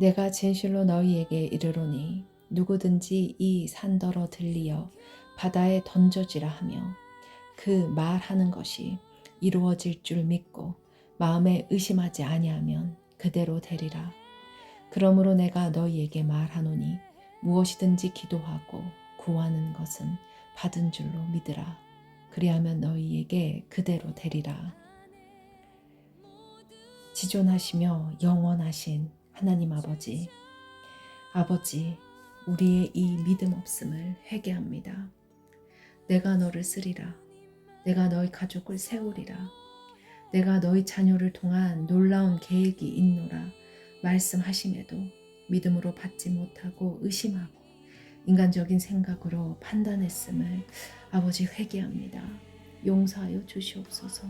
내가 진실로 너희에게 이르노니 누구든지 이 산더러 들리어 바다에 던져지라 하며 그 말하는 것이 이루어질 줄 믿고 마음에 의심하지 아니하면 그대로 되리라. 그러므로 내가 너희에게 말하노니 무엇이든지 기도하고 구하는 것은 받은 줄로 믿으라. 그리하면 너희에게 그대로 되리라. 지존하시며 영원하신 하나님 아버지, 우리의 이 믿음 없음을 회개합니다. 내가 너를 쓰리라. 내가 너희 가족을 세우리라. 내가 너희 자녀를 통한 놀라운 계획이 있노라 말씀하심에도 믿음으로 받지 못하고 의심하고 인간적인 생각으로 판단했음을 아버지 회개합니다. 용서하여 주시옵소서.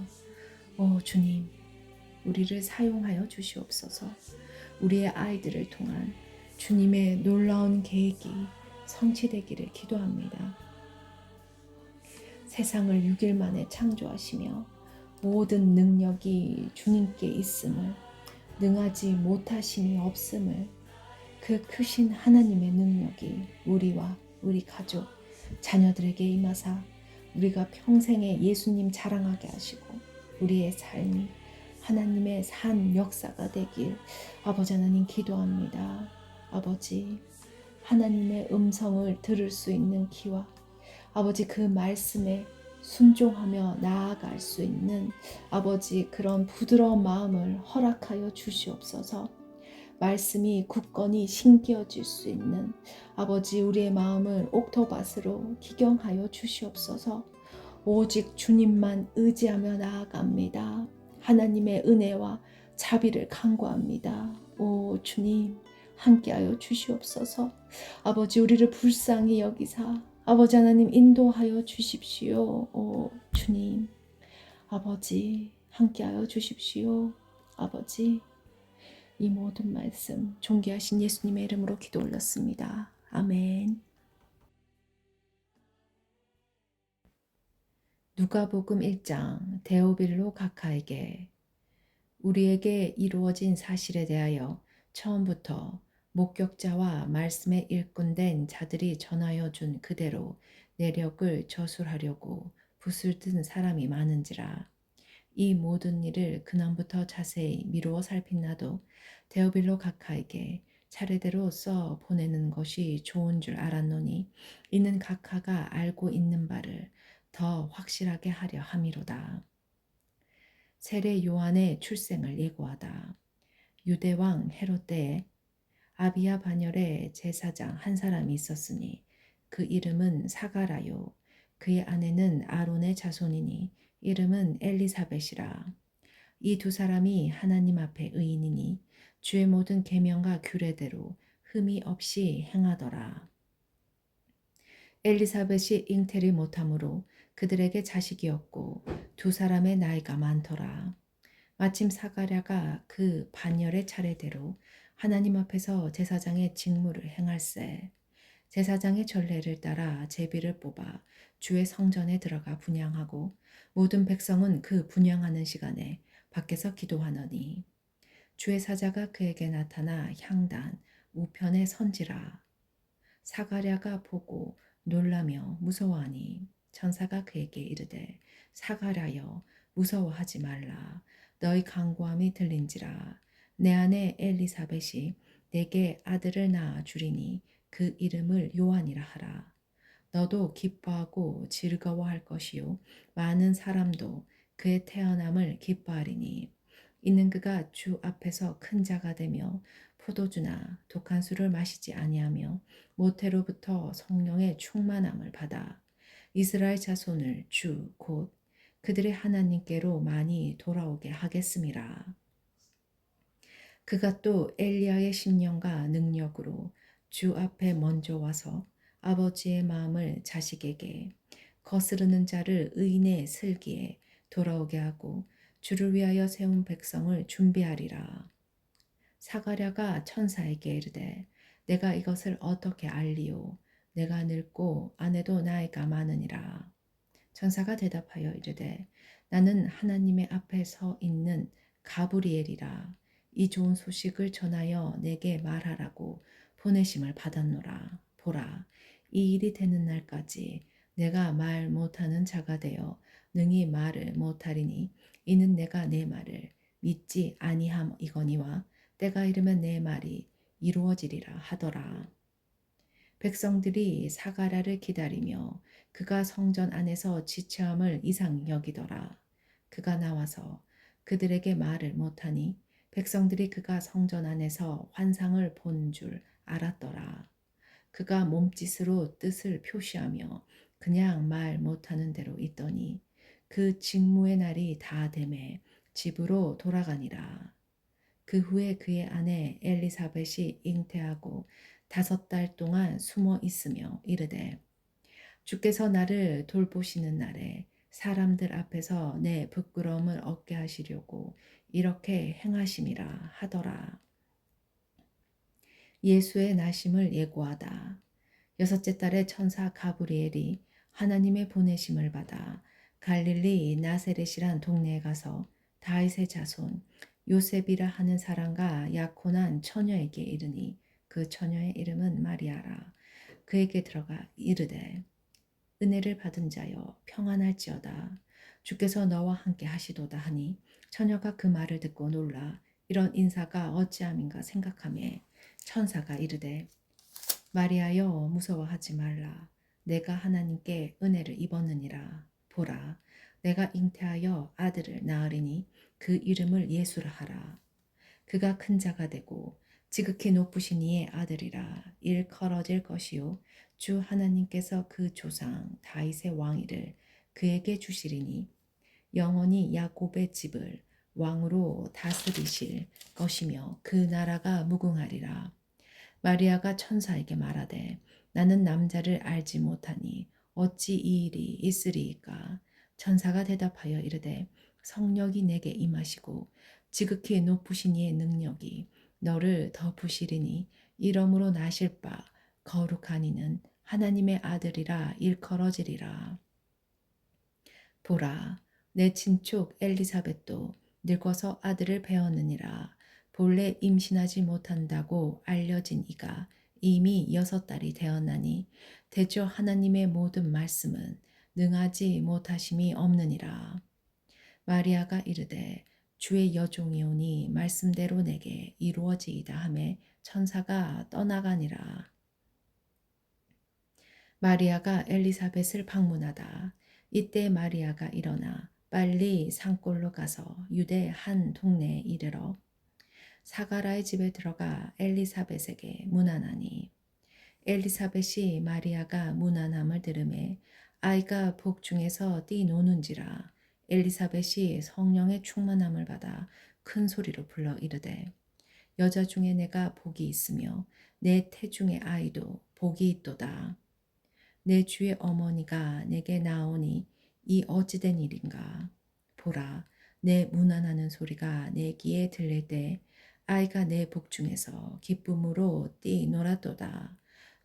주님, 우리를 사용하여 주시옵소서. 우리의 아이들을 통한 주님의 놀라운 계획이 성취되기를 기도합니다. 세상을 6일 만에 창조하시며 모든 능력이 주님께 있음을, 능하지 못하심이 없음을, 그 크신 하나님의 능력이 우리와 우리 가족, 자녀들에게 임하사 우리가 평생에 예수님 자랑하게 하시고 우리의 삶이 하나님의 산 역사가 되길 아버지 하나님 기도합니다. 아버지, 하나님의 음성을 들을 수 있는 귀와 아버지 그 말씀에 순종하며 나아갈 수 있는 아버지 그런 부드러운 마음을 허락하여 주시옵소서. 말씀이 굳건히 심겨질 수 있는 아버지 우리의 마음을 옥토밭으로 기경하여 주시옵소서. 오직 주님만 의지하며 나아갑니다. 하나님의 은혜와 자비를 간구합니다. 오 주님, 함께하여 주시옵소서. 아버지 우리를 불쌍히 여기사 아버지 하나님 인도하여 주십시오. 오 주님, 아버지 함께하여 주십시오. 아버지, 이 모든 말씀 존귀하신 예수님의 이름으로 기도 올렸습니다. 아멘. 누가복음 1장 데오빌로 각하에게 우리에게 이루어진 사실에 대하여 처음부터 목격자와 말씀에 일꾼된 자들이 전하여 준 그대로 내력을 저술하려고 붓을 든 사람이 많은지라. 이 모든 일을 그날부터 자세히 미루어 살핀 나도 데오빌로 각하에게 차례대로 써 보내는 것이 좋은 줄 알았노니 이는 각하가 알고 있는 바를 더 확실하게 하려 함이로다. 세례 요한의 출생을 예고하다. 유대왕 헤롯 때에 아비야 반열의 제사장 한 사람이 있었으니 그 이름은 사가라요. 그의 아내는 아론의 자손이니 이름은 엘리사벳이라. 이 두 사람이 하나님 앞에 의인이니 주의 모든 계명과 규례대로 흠이 없이 행하더라. 엘리사벳이 잉태를 못하므로 그들에게 자식이 없고 두 사람의 나이가 많더라. 마침 사가랴가 그 반열의 차례대로 하나님 앞에서 제사장의 직무를 행할세. 제사장의 전례를 따라 제비를 뽑아 주의 성전에 들어가 분향하고 모든 백성은 그 분향하는 시간에 밖에서 기도하노니 주의 사자가 그에게 나타나 향단 우편에 선지라. 사가랴가 보고 놀라며 무서워하니 천사가 그에게 이르되 사가랴여 무서워하지 말라. 너희 간구함이 들린지라. 내 아내 엘리사벳이 내게 아들을 낳아 주리니 그 이름을 요한이라 하라. 너도 기뻐하고 즐거워할 것이요 많은 사람도 그의 태어남을 기뻐하리니 이는 그가 주 앞에서 큰 자가 되며 포도주나 독한 술을 마시지 아니하며 모태로부터 성령의 충만함을 받아 이스라엘 자손을 주 곧 그들의 하나님께로 많이 돌아오게 하겠음이라. 그가 또 엘리야의 심령과 능력으로 주 앞에 먼저 와서 아버지의 마음을 자식에게 거스르는 자를 의인의 슬기에 돌아오게 하고 주를 위하여 세운 백성을 준비하리라. 사가랴가 천사에게 이르되 내가 이것을 어떻게 알리오? 내가 늙고 아내도 나이가 많으니라. 천사가 대답하여 이르되 나는 하나님의 앞에 서 있는 가브리엘이라. 이 좋은 소식을 전하여 내게 말하라고 보내심을 받았노라. 보라, 이 일이 되는 날까지 내가 말 못하는 자가 되어 능히 말을 못하리니 이는 내가 내 말을 믿지 아니함이거니와 때가 이르면 내 말이 이루어지리라 하더라. 백성들이 사가랴를 기다리며 그가 성전 안에서 지체함을 이상 여기더라. 그가 나와서 그들에게 말을 못하니 백성들이 그가 성전 안에서 환상을 본 줄 알았더라. 그가 몸짓으로 뜻을 표시하며 그냥 말 못하는 대로 있더니 그 직무의 날이 다 되매 집으로 돌아가니라. 그 후에 그의 아내 엘리사벳이 잉태하고 5달 동안 숨어 있으며 이르되 주께서 나를 돌보시는 날에 사람들 앞에서 내 부끄러움을 얻게 하시려고 이렇게 행하심이라 하더라. 예수의 나심을 예고하다. 6째 달에 천사 가브리엘이 하나님의 보내심을 받아 갈릴리 나세렛이란 동네에 가서 다윗의 자손 요셉이라 하는 사람과 약혼한 처녀에게 이르니 그 처녀의 이름은 마리아라. 그에게 들어가 이르되 은혜를 받은 자여 평안할지어다. 주께서 너와 함께 하시도다 하니 처녀가 그 말을 듣고 놀라 이런 인사가 어찌함인가 생각하며 천사가 이르되 마리아여 무서워하지 말라. 내가 하나님께 은혜를 입었느니라. 보라, 내가 잉태하여 아들을 낳으리니 그 이름을 예수라 하라. 그가 큰 자가 되고 지극히 높으신 이의 아들이라. 일컬어질 것이요 주 하나님께서 그 조상 다윗의 왕위를 그에게 주시리니 영원히 야곱의 집을 왕으로 다스리실 것이며 그 나라가 무궁하리라. 마리아가 천사에게 말하되 나는 남자를 알지 못하니 어찌 이 일이 있으리이까. 천사가 대답하여 이르되 성령이 내게 임하시고 지극히 높으신 이의 능력이 너를 덮으시리니 이러므로 나실 바 거룩한 이는 하나님의 아들이라 일컬어지리라. 보라, 내 친족 엘리사벳도 늙어서 아들을 배었느니라. 본래 임신하지 못한다고 알려진 이가 이미 6달이 되었나니 대저 하나님의 모든 말씀은 능하지 못하심이 없느니라. 마리아가 이르되 주의 여종이오니 말씀대로 내게 이루어지이다 하매 천사가 떠나가니라. 마리아가 엘리사벳을 방문하다. 이때 마리아가 일어나 빨리 산골로 가서 유대 한 동네에 이르러 사가라의 집에 들어가 엘리사벳에게 문안하니 엘리사벳이 마리아가 문안함을 들으매 아이가 복중에서 뛰노는지라. 엘리사벳이 성령의 충만함을 받아 큰 소리로 불러 이르되 여자 중에 내가 복이 있으며 내 태중의 아이도 복이 있도다. 내 주의 어머니가 내게 나오니 이 어찌된 일인가. 보라, 내 문안하는 소리가 내 귀에 들릴 때 아이가 내 복중에서 기쁨으로 뛰놀았도다.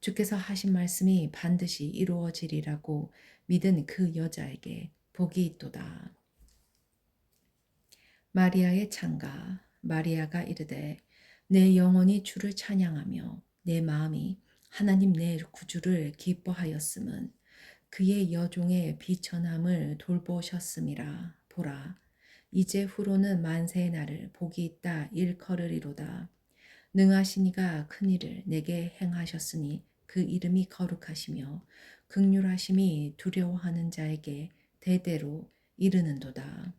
주께서 하신 말씀이 반드시 이루어지리라고 믿은 그 여자에게 복이 있도다. 마리아의 찬가. 마리아가 이르되 내 영혼이 주를 찬양하며 내 마음이 하나님 내 구주를 기뻐하였음은 그의 여종의 비천함을 돌보셨음이라. 보라, 이제 후로는 만세의 날을 복이 있다 일컬으리로다. 능하신 이가 큰 일을 내게 행하셨으니 그 이름이 거룩하시며 극률하심이 두려워하는 자에게 대대로 이르는도다.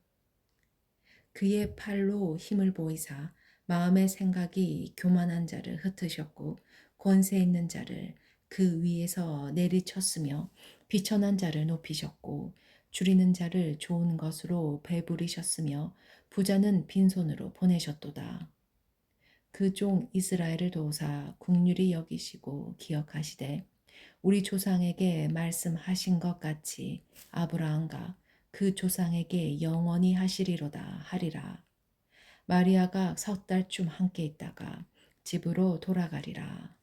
그의 팔로 힘을 보이사 마음의 생각이 교만한 자를 흩으셨고 권세 있는 자를 그 위에서 내리쳤으며 비천한 자를 높이셨고 줄이는 자를 좋은 것으로 배부리셨으며 부자는 빈손으로 보내셨도다. 그 종 이스라엘을 도우사 국률이 여기시고 기억하시되 우리 조상에게 말씀하신 것 같이 아브라함과 그 조상에게 영원히 하시리로다 하리라. 마리아가 6달쯤 함께 있다가 집으로 돌아가리라.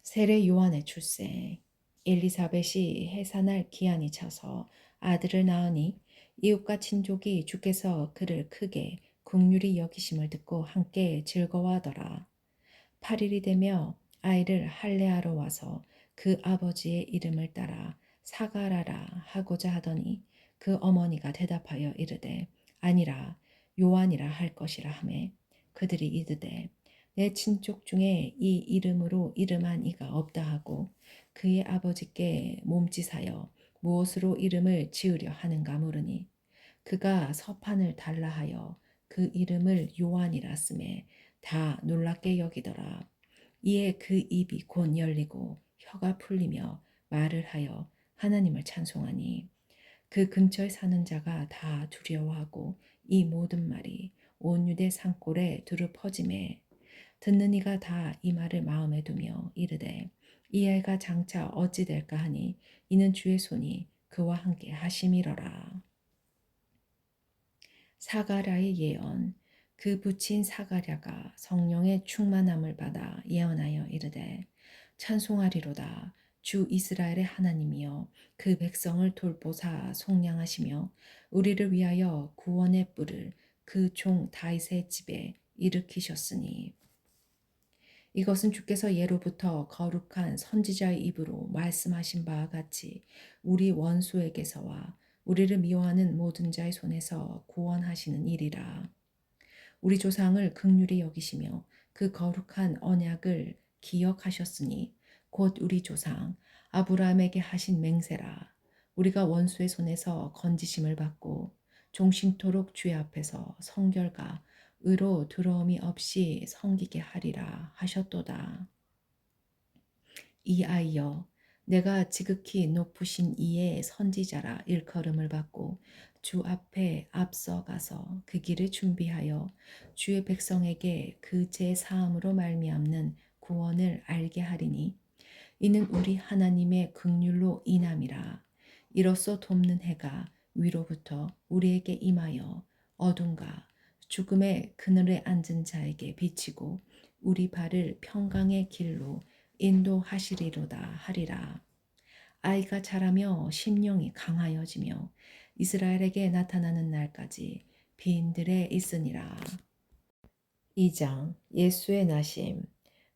세례 요한의 출생. 엘리사벳이 해산할 기한이 차서 아들을 낳으니 이웃과 친족이 주께서 그를 크게 긍휼히 여기심을 듣고 함께 즐거워하더라. 8일이 되며 아이를 할례하러 와서 그 아버지의 이름을 따라 사가라라 하고자 하더니 그 어머니가 대답하여 이르되 아니라 요한이라 할 것이라 하매 그들이 이르되 내 친족 중에 이 이름으로 이름한 이가 없다 하고 그의 아버지께 몸짓하여 무엇으로 이름을 지으려 하는가 물으니 그가 서판을 달라 하여 그 이름을 요한이라 쓰매 다 놀랍게 여기더라. 이에 그 입이 곧 열리고 혀가 풀리며 말을 하여 하나님을 찬송하니 그 근처에 사는 자가 다 두려워하고 이 모든 말이 온 유대 산골에 두루 퍼짐에 듣는 이가 다 이 말을 마음에 두며 이르되 이 아이가 장차 어찌 될까 하니 이는 주의 손이 그와 함께 하심이러라. 사가랴의 예언. 그 부친 사가랴가 성령의 충만함을 받아 예언하여 이르되 찬송하리로다. 주 이스라엘의 하나님이여 그 백성을 돌보사 속량하시며 우리를 위하여 구원의 뿔을 그 종 다윗의 집에 일으키셨으니 이것은 주께서 예로부터 거룩한 선지자의 입으로 말씀하신 바와 같이 우리 원수에게서와 우리를 미워하는 모든 자의 손에서 구원하시는 일이라. 우리 조상을 긍휼히 여기시며 그 거룩한 언약을 기억하셨으니 곧 우리 조상 아브라함에게 하신 맹세라. 우리가 원수의 손에서 건지심을 받고 종신토록 주의 앞에서 성결과 의로 두려움이 없이 섬기게 하리라 하셨도다. 이 아이여 내가 지극히 높으신 이의 선지자라 일컬음을 받고 주 앞에 앞서가서 그 길을 준비하여 주의 백성에게 그 제 사함으로 말미암는 구원을 알게 하리니 이는 우리 하나님의 긍휼로 인함이라. 이로써 돕는 해가 위로부터 우리에게 임하여 어둠과 죽음의 그늘에 앉은 자에게 비치고 우리 발을 평강의 길로 인도하시리로다 하리라. 아이가 자라며 심령이 강하여지며 이스라엘에게 나타나는 날까지 비인들에 있으니라. 2장 예수의 나심.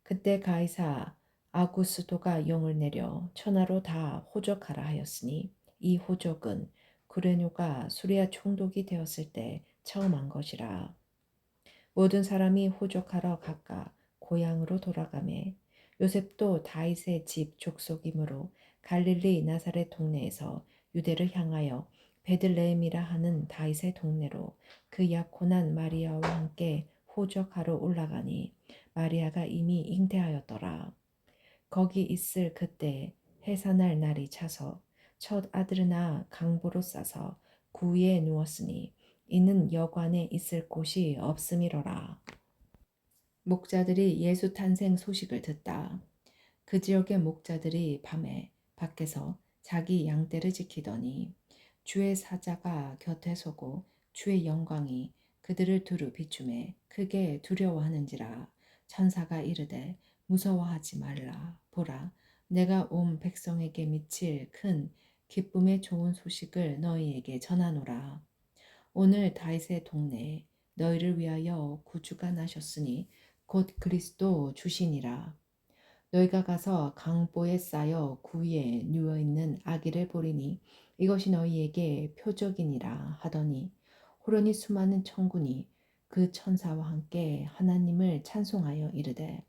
그때 가이사 아구스도가 영을 내려 천하로 다 호적하라 하였으니 이 호적은 구레뇨가 수리아 총독이 되었을 때 처음 한 것이라. 모든 사람이 호적하러 각각 고향으로 돌아가매 요셉도 다윗의 집 족속이므로 갈릴리 나사렛 동네에서 유대를 향하여 베들레헴이라 하는 다윗의 동네로 그 약혼한 마리아와 함께 호적하러 올라가니 마리아가 이미 잉태하였더라. 거기 있을 그때 해산할 날이 차서 첫 아들을 낳아 강보로 싸서 구유에 누웠으니 이는 여관에 있을 곳이 없음이로라. 목자들이 예수 탄생 소식을 듣다. 그 지역의 목자들이 밤에 밖에서 자기 양떼를 지키더니 주의 사자가 곁에 서고 주의 영광이 그들을 두루 비추매 크게 두려워하는지라. 천사가 이르되 무서워하지 말라. 보라, 내가 온 백성에게 미칠 큰 기쁨의 좋은 소식을 너희에게 전하노라. 오늘 다윗의 동네에 너희를 위하여 구주가 나셨으니 곧 그리스도 주시니라. 너희가 가서 강보에 쌓여 구유에 누워있는 아기를 보리니 이것이 너희에게 표적이니라 하더니 호련히 수많은 천군이 그 천사와 함께 하나님을 찬송하여 이르되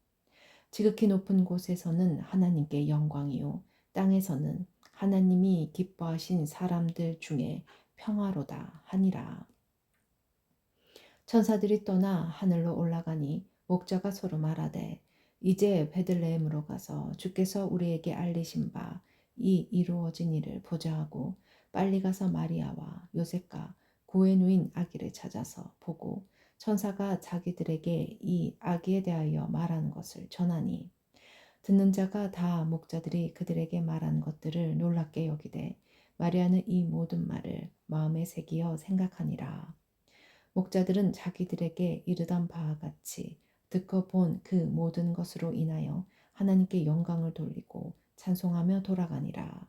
지극히 높은 곳에서는 하나님께 영광이요 땅에서는 하나님이 기뻐하신 사람들 중에 평화로다 하니라. 천사들이 떠나 하늘로 올라가니 목자가 서로 말하되 이제 베들레헴으로 가서 주께서 우리에게 알리신 바 이 이루어진 일을 보자 하고 빨리 가서 마리아와 요셉과 고에 누인 아기를 찾아서 보고 천사가 자기들에게 이 아기에 대하여 말한 것을 전하니 듣는 자가 다 목자들이 그들에게 말한 것들을 놀랍게 여기되 마리아는 이 모든 말을 마음에 새기어 생각하니라. 목자들은 자기들에게 이르던 바와 같이 듣고 본 그 모든 것으로 인하여 하나님께 영광을 돌리고 찬송하며 돌아가니라.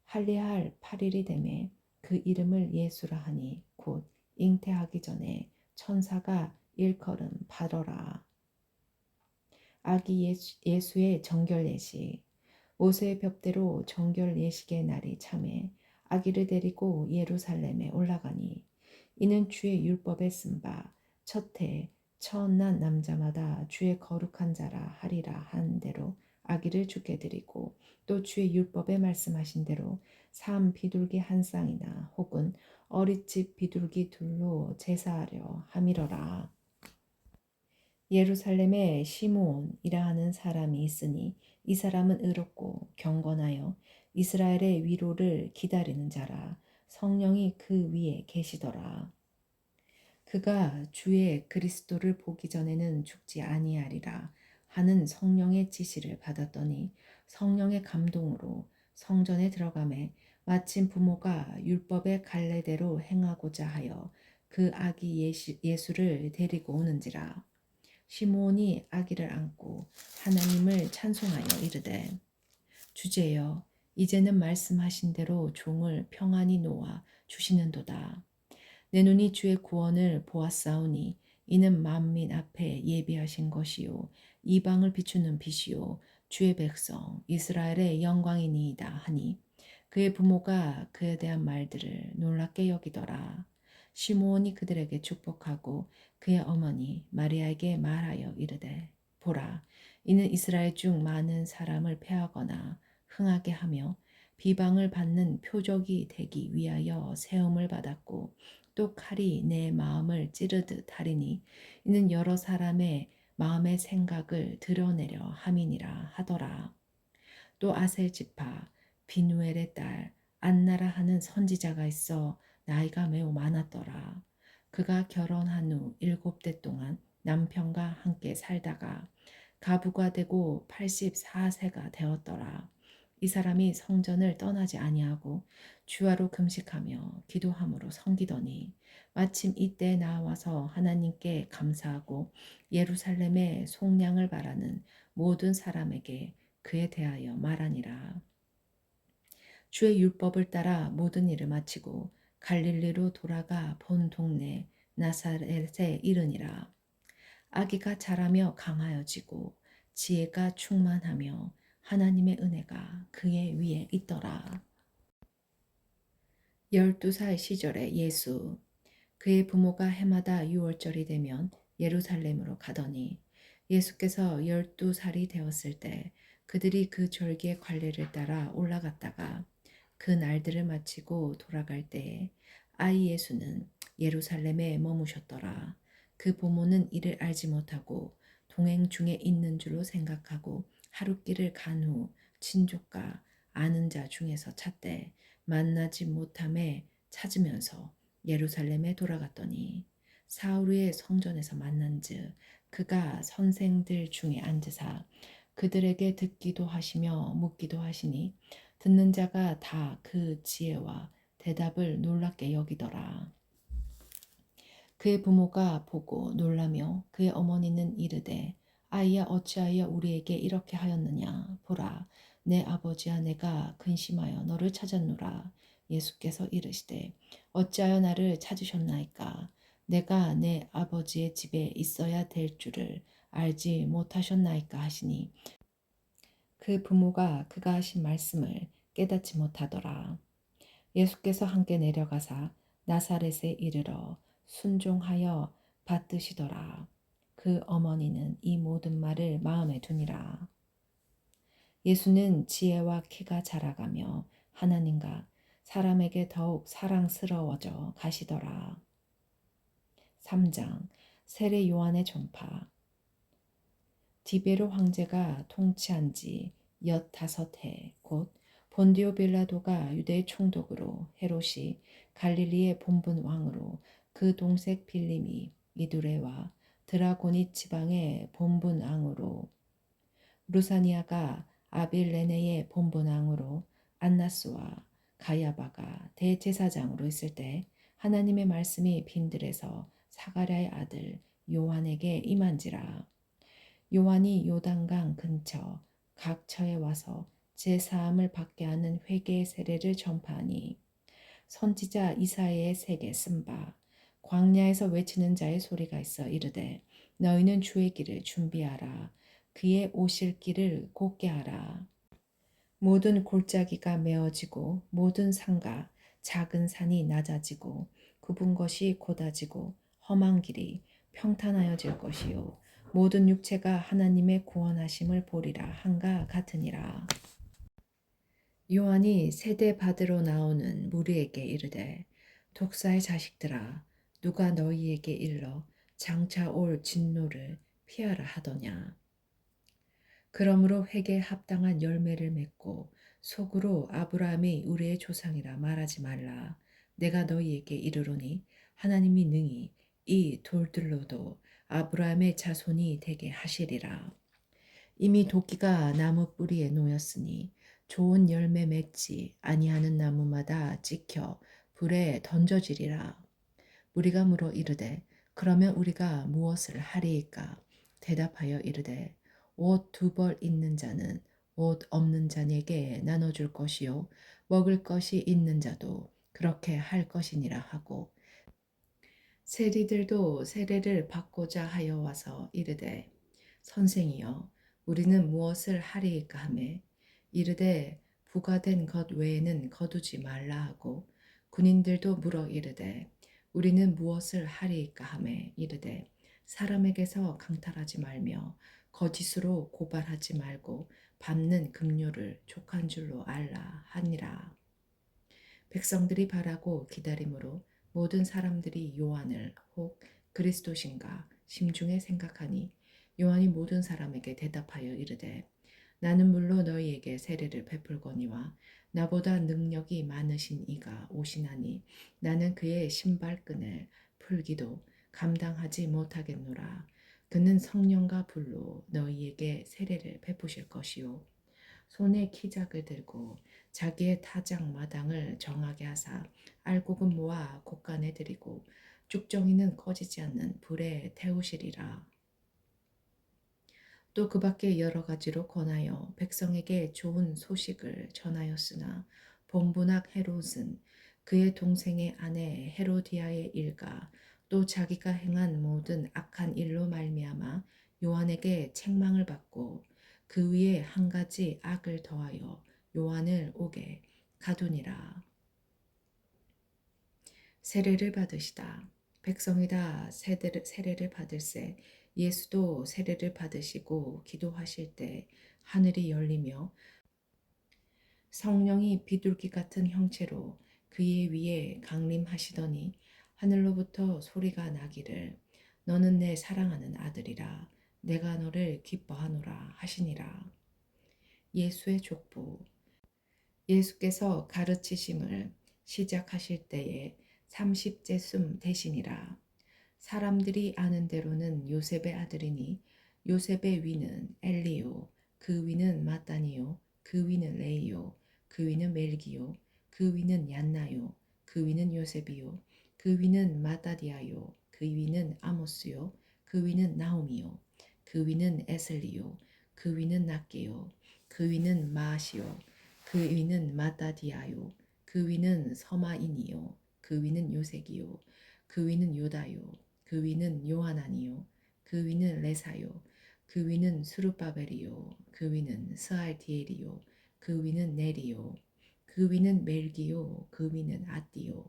할례할 8일이 되매 그 이름을 예수라 하니 곧 잉태하기 전에 천사가 일컬음 받어라. 아기 예수의 정결 예식. 모세의 벽대로 정결 예식의 날이 참에 아기를 데리고 예루살렘에 올라가니 이는 주의 율법에 쓴 바 첫해 처난 남자마다 주의 거룩한 자라 하리라 한 대로 아기를 주께 드리고 또 주의 율법에 말씀하신 대로 삼 비둘기 한 쌍이나 혹은 어릿집 비둘기 둘로 제사하려 함이러라. 예루살렘에 시므온이라 하는 사람이 있으니 이 사람은 의롭고 경건하여 이스라엘의 위로를 기다리는 자라. 성령이 그 위에 계시더라. 그가 주의 그리스도를 보기 전에는 죽지 아니하리라 하는 성령의 지시를 받았더니 성령의 감동으로 성전에 들어가매 마침 부모가 율법의 갈래대로 행하고자 하여 그 아기 예수를 데리고 오는지라. 시므온이 아기를 안고 하나님을 찬송하여 이르되 주제여 이제는 말씀하신 대로 종을 평안히 놓아 주시는도다. 내 눈이 주의 구원을 보았사오니 이는 만민 앞에 예비하신 것이요 이방을 비추는 빛이요 주의 백성 이스라엘의 영광이니이다 하니 그의 부모가 그에 대한 말들을 놀랍게 여기더라. 시므온이 그들에게 축복하고 그의 어머니 마리아에게 말하여 이르되 보라 이는 이스라엘 중 많은 사람을 패하거나 흥하게 하며 비방을 받는 표적이 되기 위하여 세움을 받았고 또 칼이 내 마음을 찌르듯 하리니 이는 여러 사람의 마음의 생각을 드러내려 함이니라 하더라. 또 아셀 지파 비누엘의 딸 안나라 하는 선지자가 있어 나이가 매우 많았더라. 그가 결혼한 후 7대 동안 남편과 함께 살다가 가부가 되고 84세가 되었더라. 이 사람이 성전을 떠나지 아니하고 주야로 금식하며 기도함으로 섬기더니 마침 이때 나와서 하나님께 감사하고 예루살렘의 속량을 바라는 모든 사람에게 그에 대하여 말하니라. 주의 율법을 따라 모든 일을 마치고 갈릴리로 돌아가 본 동네 나사렛에 이르니라. 아기가 자라며 강하여지고 지혜가 충만하며 하나님의 은혜가 그의 위에 있더라. 12살 시절의 예수. 그의 부모가 해마다 6월절이 되면 예루살렘으로 가더니 예수께서 12살이 되었을 때 그들이 그 절기의 관례를 따라 올라갔다가 그 날들을 마치고 돌아갈 때에 아이 예수는 예루살렘에 머무셨더라. 그 부모는 이를 알지 못하고 동행 중에 있는 줄로 생각하고 하룻길을 간 후 친족과 아는 자 중에서 찾되 만나지 못함에 찾으면서 예루살렘에 돌아갔더니 사흘 후에 성전에서 만난즉 그가 선생들 중에 앉으사 그들에게 듣기도 하시며 묻기도 하시니 듣는 자가 다 그 지혜와 대답을 놀랍게 여기더라. 그의 부모가 보고 놀라며 그의 어머니는 이르되 아이야 어찌하여 우리에게 이렇게 하였느냐 보라 내 아버지와 내가 근심하여 너를 찾았노라. 예수께서 이르시되 어찌하여 나를 찾으셨나이까 내가 내 아버지의 집에 있어야 될 줄을 알지 못하셨나이까 하시니 그 부모가 그가 하신 말씀을 깨닫지 못하더라. 예수께서 함께 내려가사 나사렛에 이르러 순종하여 받드시더라. 그 어머니는 이 모든 말을 마음에 두니라. 예수는 지혜와 키가 자라가며 하나님과 사람에게 더욱 사랑스러워져 가시더라. 3장 세례 요한의 전파. 디베로 황제가 통치한 지 15해 곧 본디오 빌라도가 유대 총독으로 헤롯이 갈릴리의 본분 왕으로 그 동색 빌림이 이두레와 드라고니 지방의 본분 왕으로 루사니아가 아빌레네의 본분 왕으로 안나스와 가야바가 대제사장으로 있을 때 하나님의 말씀이 빈들에서 사가랴의 아들 요한에게 임한지라. 요한이 요단강 근처 각처에 와서 제사함을 받게 하는 회개의 세례를 전파하니 선지자 이사야의 색에 쓴 바 광야에서 외치는 자의 소리가 있어 이르되 너희는 주의 길을 준비하라. 그의 오실 길을 곧게 하라. 모든 골짜기가 메어지고 모든 산과 작은 산이 낮아지고 굽은 것이 곧아지고 험한 길이 평탄하여질 것이요 모든 육체가 하나님의 구원하심을 보리라 한가 같으니라. 요한이 세대 받으러 나오는 무리에게 이르되 독사의 자식들아 누가 너희에게 일러 장차 올 진노를 피하라 하더냐. 그러므로 회개에 합당한 열매를 맺고 속으로 아브라함이 우리의 조상이라 말하지 말라. 내가 너희에게 이르노니 하나님이 능히 이 돌들로도 아브라함의 자손이 되게 하시리라. 이미 도끼가 나무 뿌리에 놓였으니 좋은 열매 맺지 아니하는 나무마다 찍혀 불에 던져지리라. 우리가 물어 이르되 그러면 우리가 무엇을 하리이까? 대답하여 이르되 옷 두 벌 있는 자는 옷 없는 자에게 나눠줄 것이요 먹을 것이 있는 자도 그렇게 할 것이니라 하고 세리들도 세례를 받고자 하여 와서 이르되 선생이여 우리는 무엇을 하리이까 하매 이르되 부과된 것 외에는 거두지 말라 하고 군인들도 물어 이르되 우리는 무엇을 하리이까 하매 이르되 사람에게서 강탈하지 말며 거짓으로 고발하지 말고 밟는 급료를 족한 줄로 알라 하니라. 백성들이 바라고 기다림으로 모든 사람들이 요한을 혹 그리스도신가 심중에 생각하니 요한이 모든 사람에게 대답하여 이르되 나는 물로 너희에게 세례를 베풀거니와 나보다 능력이 많으신 이가 오시나니 나는 그의 신발끈을 풀기도 감당하지 못하겠노라. 그는 성령과 불로 너희에게 세례를 베푸실 것이요 손에 키작을 들고 자기의 타작 마당을 정하게 하사 알곡은 모아 곳간에 들이고 쭉정이는 꺼지지 않는 불에 태우시리라. 또 그 밖에 여러 가지로 권하여 백성에게 좋은 소식을 전하였으나 본분학 헤롯은 그의 동생의 아내 헤로디아의 일과 또 자기가 행한 모든 악한 일로 말미암아 요한에게 책망을 받고 그 위에 한 가지 악을 더하여 요한을 옥에 가두니라. 세례를 받으시다. 백성이 다 세례를 받을새 예수도 세례를 받으시고 기도하실 때 하늘이 열리며 성령이 비둘기 같은 형체로 그의 위에 강림하시더니 하늘로부터 소리가 나기를 너는 내 사랑하는 아들이라 내가 너를 기뻐하노라 하시니라. 예수의 족보. 예수께서 가르치심을 시작하실 때에 30제쯤 되시니라. 사람들이 아는 대로는 요셉의 아들이니 요셉의 위는 엘리요 그 위는 마따니요 그 위는 레이요 그 위는 멜기요 그 위는 얀나요 그 위는 요셉이요 그 위는 마따디아요 그 위는 아모스요 그 위는 나홈이요 그 위는 에슬리요 그 위는 낫게요 그 위는 마아시요 그 위는 마따디아요 그 위는 서마인이요 그 위는 요색이요 그 위는 요다요 그 위는 요하나니요 그 위는 레사요 그 위는 수르바벨이요 그 위는 스알디엘이요 그 위는 네리요 그 위는 멜기요 그 위는 아띠요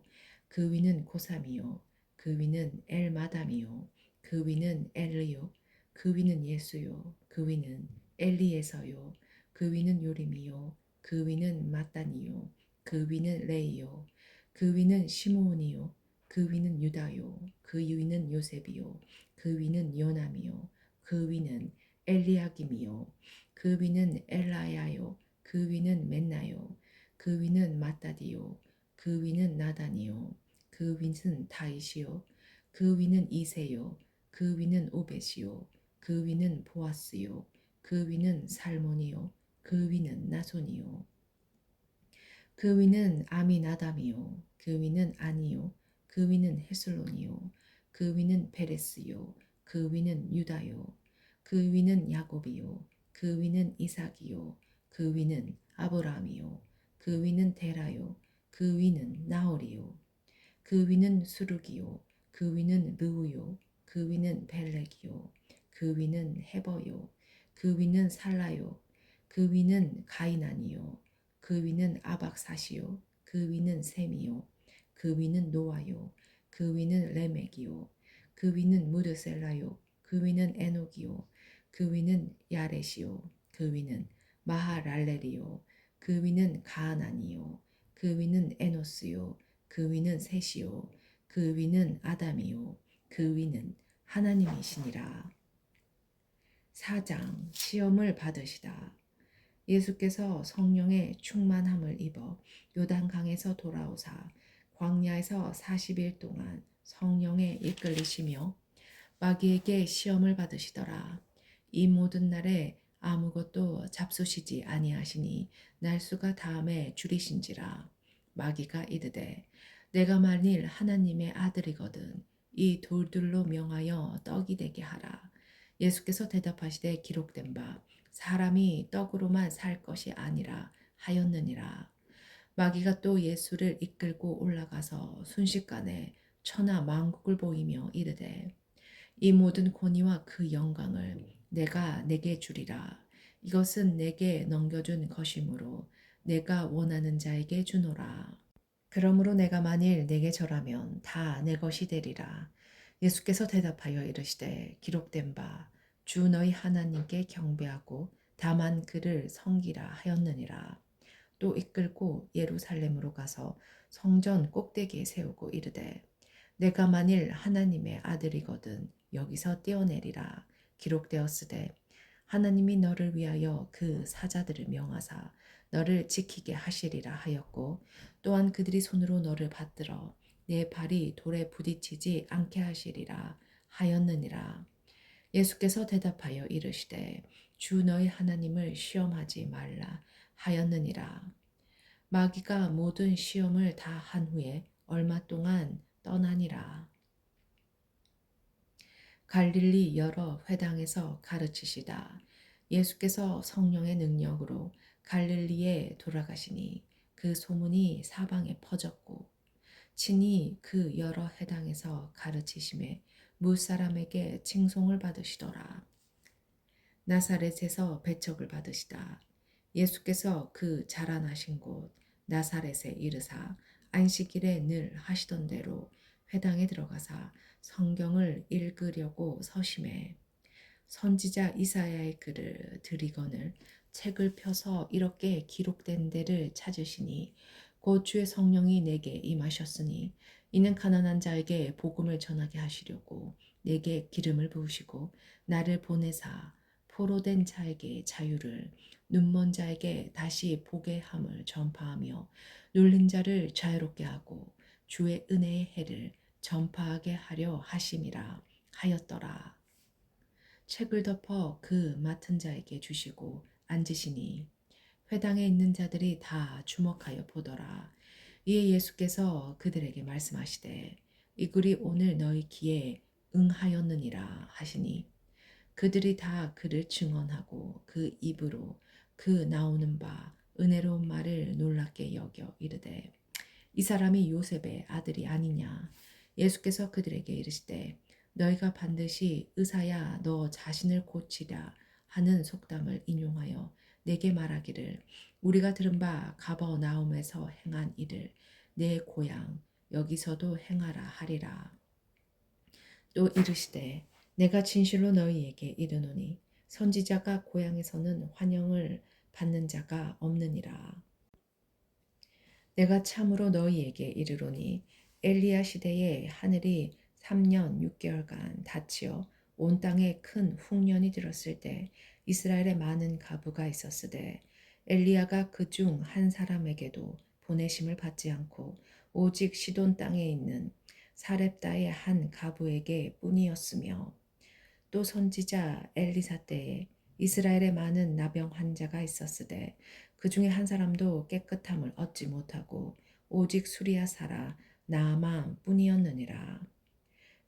그 위는 고삼이요 그 위는 엘마담이요 그 위는 엘리요 그 위는 예수요 그 위는 엘리에서요 그 위는 요림이요 그 위는 마따니요 그 위는 레이요 그 위는 시므온이요 그 위는 유다요 그 위는 요셉이요 그 위는 요남이요 그 위는 엘리야김이요 그 위는 엘라야요 그 위는 맨나요 그 위는 마따디요 그 위는 나단이요 그 위는 다이시요 그 위는 이세요 그 위는 오벳이요 그 위는 보아스요 그 위는 살몬이요 그 위는 나손이요 그 위는 아미나담이요 그 위는 아니요 그 위는 헤슬론이요 그 위는 페레스요 그 위는 유다요 그 위는 야곱이요 그 위는 이삭이요 그 위는 아브라함이요 그 위는 데라요 그 위는 나홀이요 그 위는 수룩이요 그 위는 르우요. 그 위는 벨렉이요. 그 위는 헤버요. 그 위는 살라요. 그 위는 가이난이요. 그 위는 아박사시요. 그 위는 셈이요. 그 위는 노아요. 그 위는 레멕이요. 그 위는 무드셀라요. 그 위는 에녹이요. 그 위는 야렛이요. 그 위는 마하랄렐이요. 그 위는 가하난이요. 그 위는 에노스요. 그 위는 셋이요. 그 위는 아담이요. 그 위는 하나님이시니라. 4장 시험을 받으시다. 예수께서 성령의 충만함을 입어 요단강에서 돌아오사 광야에서 40일 동안 성령에 이끌리시며 마귀에게 시험을 받으시더라. 이 모든 날에 아무것도 잡수시지 아니하시니 날수가 다음에 줄이신지라. 마귀가 이르되 내가 만일 하나님의 아들이거든 이 돌들로 명하여 떡이 되게 하라. 예수께서 대답하시되 기록된 바 사람이 떡으로만 살 것이 아니라 하였느니라. 마귀가 또 예수를 이끌고 올라가서 순식간에 천하 만국을 보이며 이르되 이 모든 권위와 그 영광을 내가 내게 주리라. 이것은 내게 넘겨준 것이므로 내가 원하는 자에게 주노라. 그러므로 내가 만일 내게 절하면 다 내 것이 되리라. 예수께서 대답하여 이르시되 기록된 바 주 너희 하나님께 경배하고 다만 그를 섬기라 하였느니라. 또 이끌고 예루살렘으로 가서 성전 꼭대기에 세우고 이르되 내가 만일 하나님의 아들이거든 여기서 뛰어내리라. 기록되었으되 하나님이 너를 위하여 그 사자들을 명하사 너를 지키게 하시리라 하였고 또한 그들이 손으로 너를 받들어 내 발이 돌에 부딪히지 않게 하시리라 하였느니라. 예수께서 대답하여 이르시되 주 너희 하나님을 시험하지 말라 하였느니라. 마귀가 모든 시험을 다 한 후에 얼마 동안 떠나니라. 갈릴리 여러 회당에서 가르치시다. 예수께서 성령의 능력으로 갈릴리에 돌아가시니 그 소문이 사방에 퍼졌고 친히 그 여러 회당에서 가르치심에 무사람에게 칭송을 받으시더라. 나사렛에서 배척을 받으시다. 예수께서 그 자라나신 곳 나사렛에 이르사 안식일에 늘 하시던 대로 회당에 들어가사 성경을 읽으려고 서심해 선지자 이사야의 글을 들이거늘 책을 펴서 이렇게 기록된 데를 찾으시니 곧 주의 성령이 내게 임하셨으니 이는 가난한 자에게 복음을 전하게 하시려고 내게 기름을 부으시고 나를 보내사 포로된 자에게 자유를 눈먼 자에게 다시 보게 함을 전파하며 눌린 자를 자유롭게 하고 주의 은혜의 해를 전파하게 하려 하심이라 하였더라. 책을 덮어 그 맡은 자에게 주시고 앉으시니 회당에 있는 자들이 다 주목하여 보더라. 이에 예수께서 그들에게 말씀하시되 이 글이 오늘 너희 귀에 응하였느니라 하시니 그들이 다 그를 증언하고 그 입으로 그 나오는 바 은혜로운 말을 놀랍게 여겨 이르되 이 사람이 요셉의 아들이 아니냐. 예수께서 그들에게 이르시되 너희가 반드시 의사야 너 자신을 고치랴 하는 속담을 인용하여 내게 말하기를 우리가 들은 바 가버나움에서 행한 일을 내 고향 여기서도 행하라 하리라. 또 이르시되 내가 진실로 너희에게 이르노니 선지자가 고향에서는 환영을 받는 자가 없느니라. 내가 참으로 너희에게 이르노니 엘리야 시대에 하늘이 3년 6개월간 닫히어 온 땅에 큰 흉년이 들었을 때 이스라엘에 많은 가부가 있었으되 엘리야가 그 중 한 사람에게도 보내심을 받지 않고 오직 시돈 땅에 있는 사렙다의 한 가부에게 뿐이었으며 또 선지자 엘리사 때에 이스라엘에 많은 나병 환자가 있었으되 그 중에 한 사람도 깨끗함을 얻지 못하고 오직 수리아 사라 나아만 뿐이었느니라.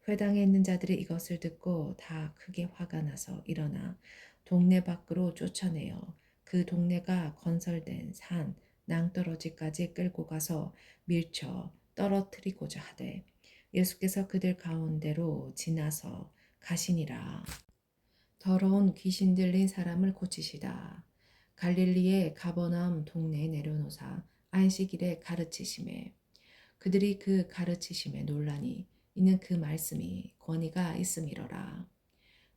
회당에 있는 자들이 이것을 듣고 다 크게 화가 나서 일어나 동네 밖으로 쫓아내어 그 동네가 건설된 산 낭떠러지까지 끌고 가서 밀쳐 떨어뜨리고자 하되 예수께서 그들 가운데로 지나서 가시니라. 더러운 귀신 들린 사람을 고치시다. 갈릴리의 가버나움 동네에 내려놓으사 안식일에 가르치심에 그들이 그 가르치심에 놀라니 이는 그 말씀이 권위가 있음이로라.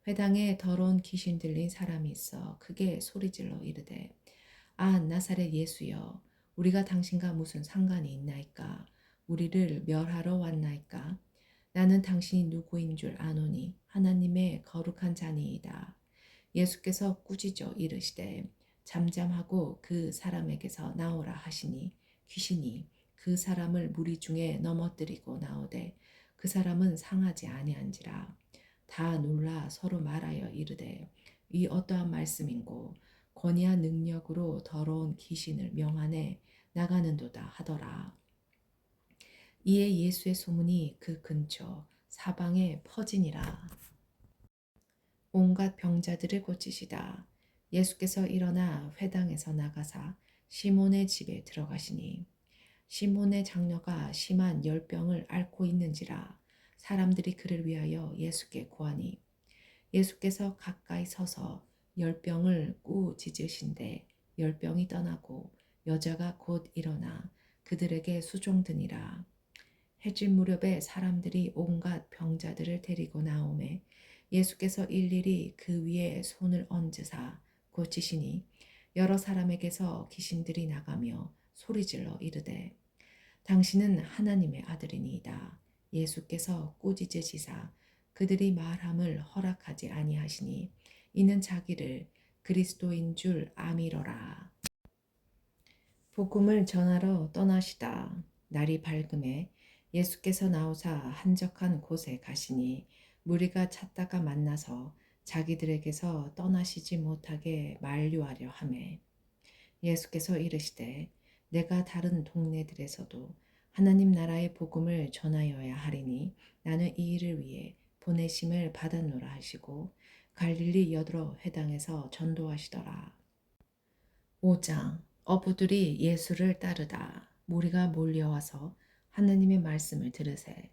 회당에 더러운 귀신 들린 사람이 있어 크게 소리질러 이르되 아 나사렛 예수여 우리가 당신과 무슨 상관이 있나이까 우리를 멸하러 왔나이까 나는 당신이 누구인 줄 아노니 하나님의 거룩한 자니이다. 예수께서 꾸짖어 이르시되 잠잠하고 그 사람에게서 나오라 하시니 귀신이 그 사람을 무리 중에 넘어뜨리고 나오되 그 사람은 상하지 아니한지라. 다 놀라 서로 말하여 이르되 이 어떠한 말씀인고 권위한 능력으로 더러운 귀신을 명하네 나가는도다 하더라. 이에 예수의 소문이 그 근처 사방에 퍼지니라. 온갖 병자들을 고치시다. 예수께서 일어나 회당에서 나가사 시몬의 집에 들어가시니 시몬의 장녀가 심한 열병을 앓고 있는지라 사람들이 그를 위하여 예수께 구하니 예수께서 가까이 서서 열병을 꾸짖으신데 열병이 떠나고 여자가 곧 일어나 그들에게 수종드니라. 해질 무렵에 사람들이 온갖 병자들을 데리고 나오매 예수께서 일일이 그 위에 손을 얹으사 고치시니 여러 사람에게서 귀신들이 나가며 소리질러 이르되 당신은 하나님의 아들이니이다. 예수께서 꾸짖으시사 그들이 말함을 허락하지 아니하시니 이는 자기를 그리스도인 줄 아미러라. 복음을 전하러 떠나시다. 날이 밝음에 예수께서 나오사 한적한 곳에 가시니 무리가 찾다가 만나서 자기들에게서 떠나시지 못하게 만류하려 하매 예수께서 이르시되 내가 다른 동네들에서도 하나님 나라의 복음을 전하여야 하리니 나는 이 일을 위해 보내심을 받았노라 하시고 갈릴리 여러 회당에서 전도하시더라. 5장 어부들이 예수를 따르다. 무리가 몰려와서 하나님의 말씀을 들으세.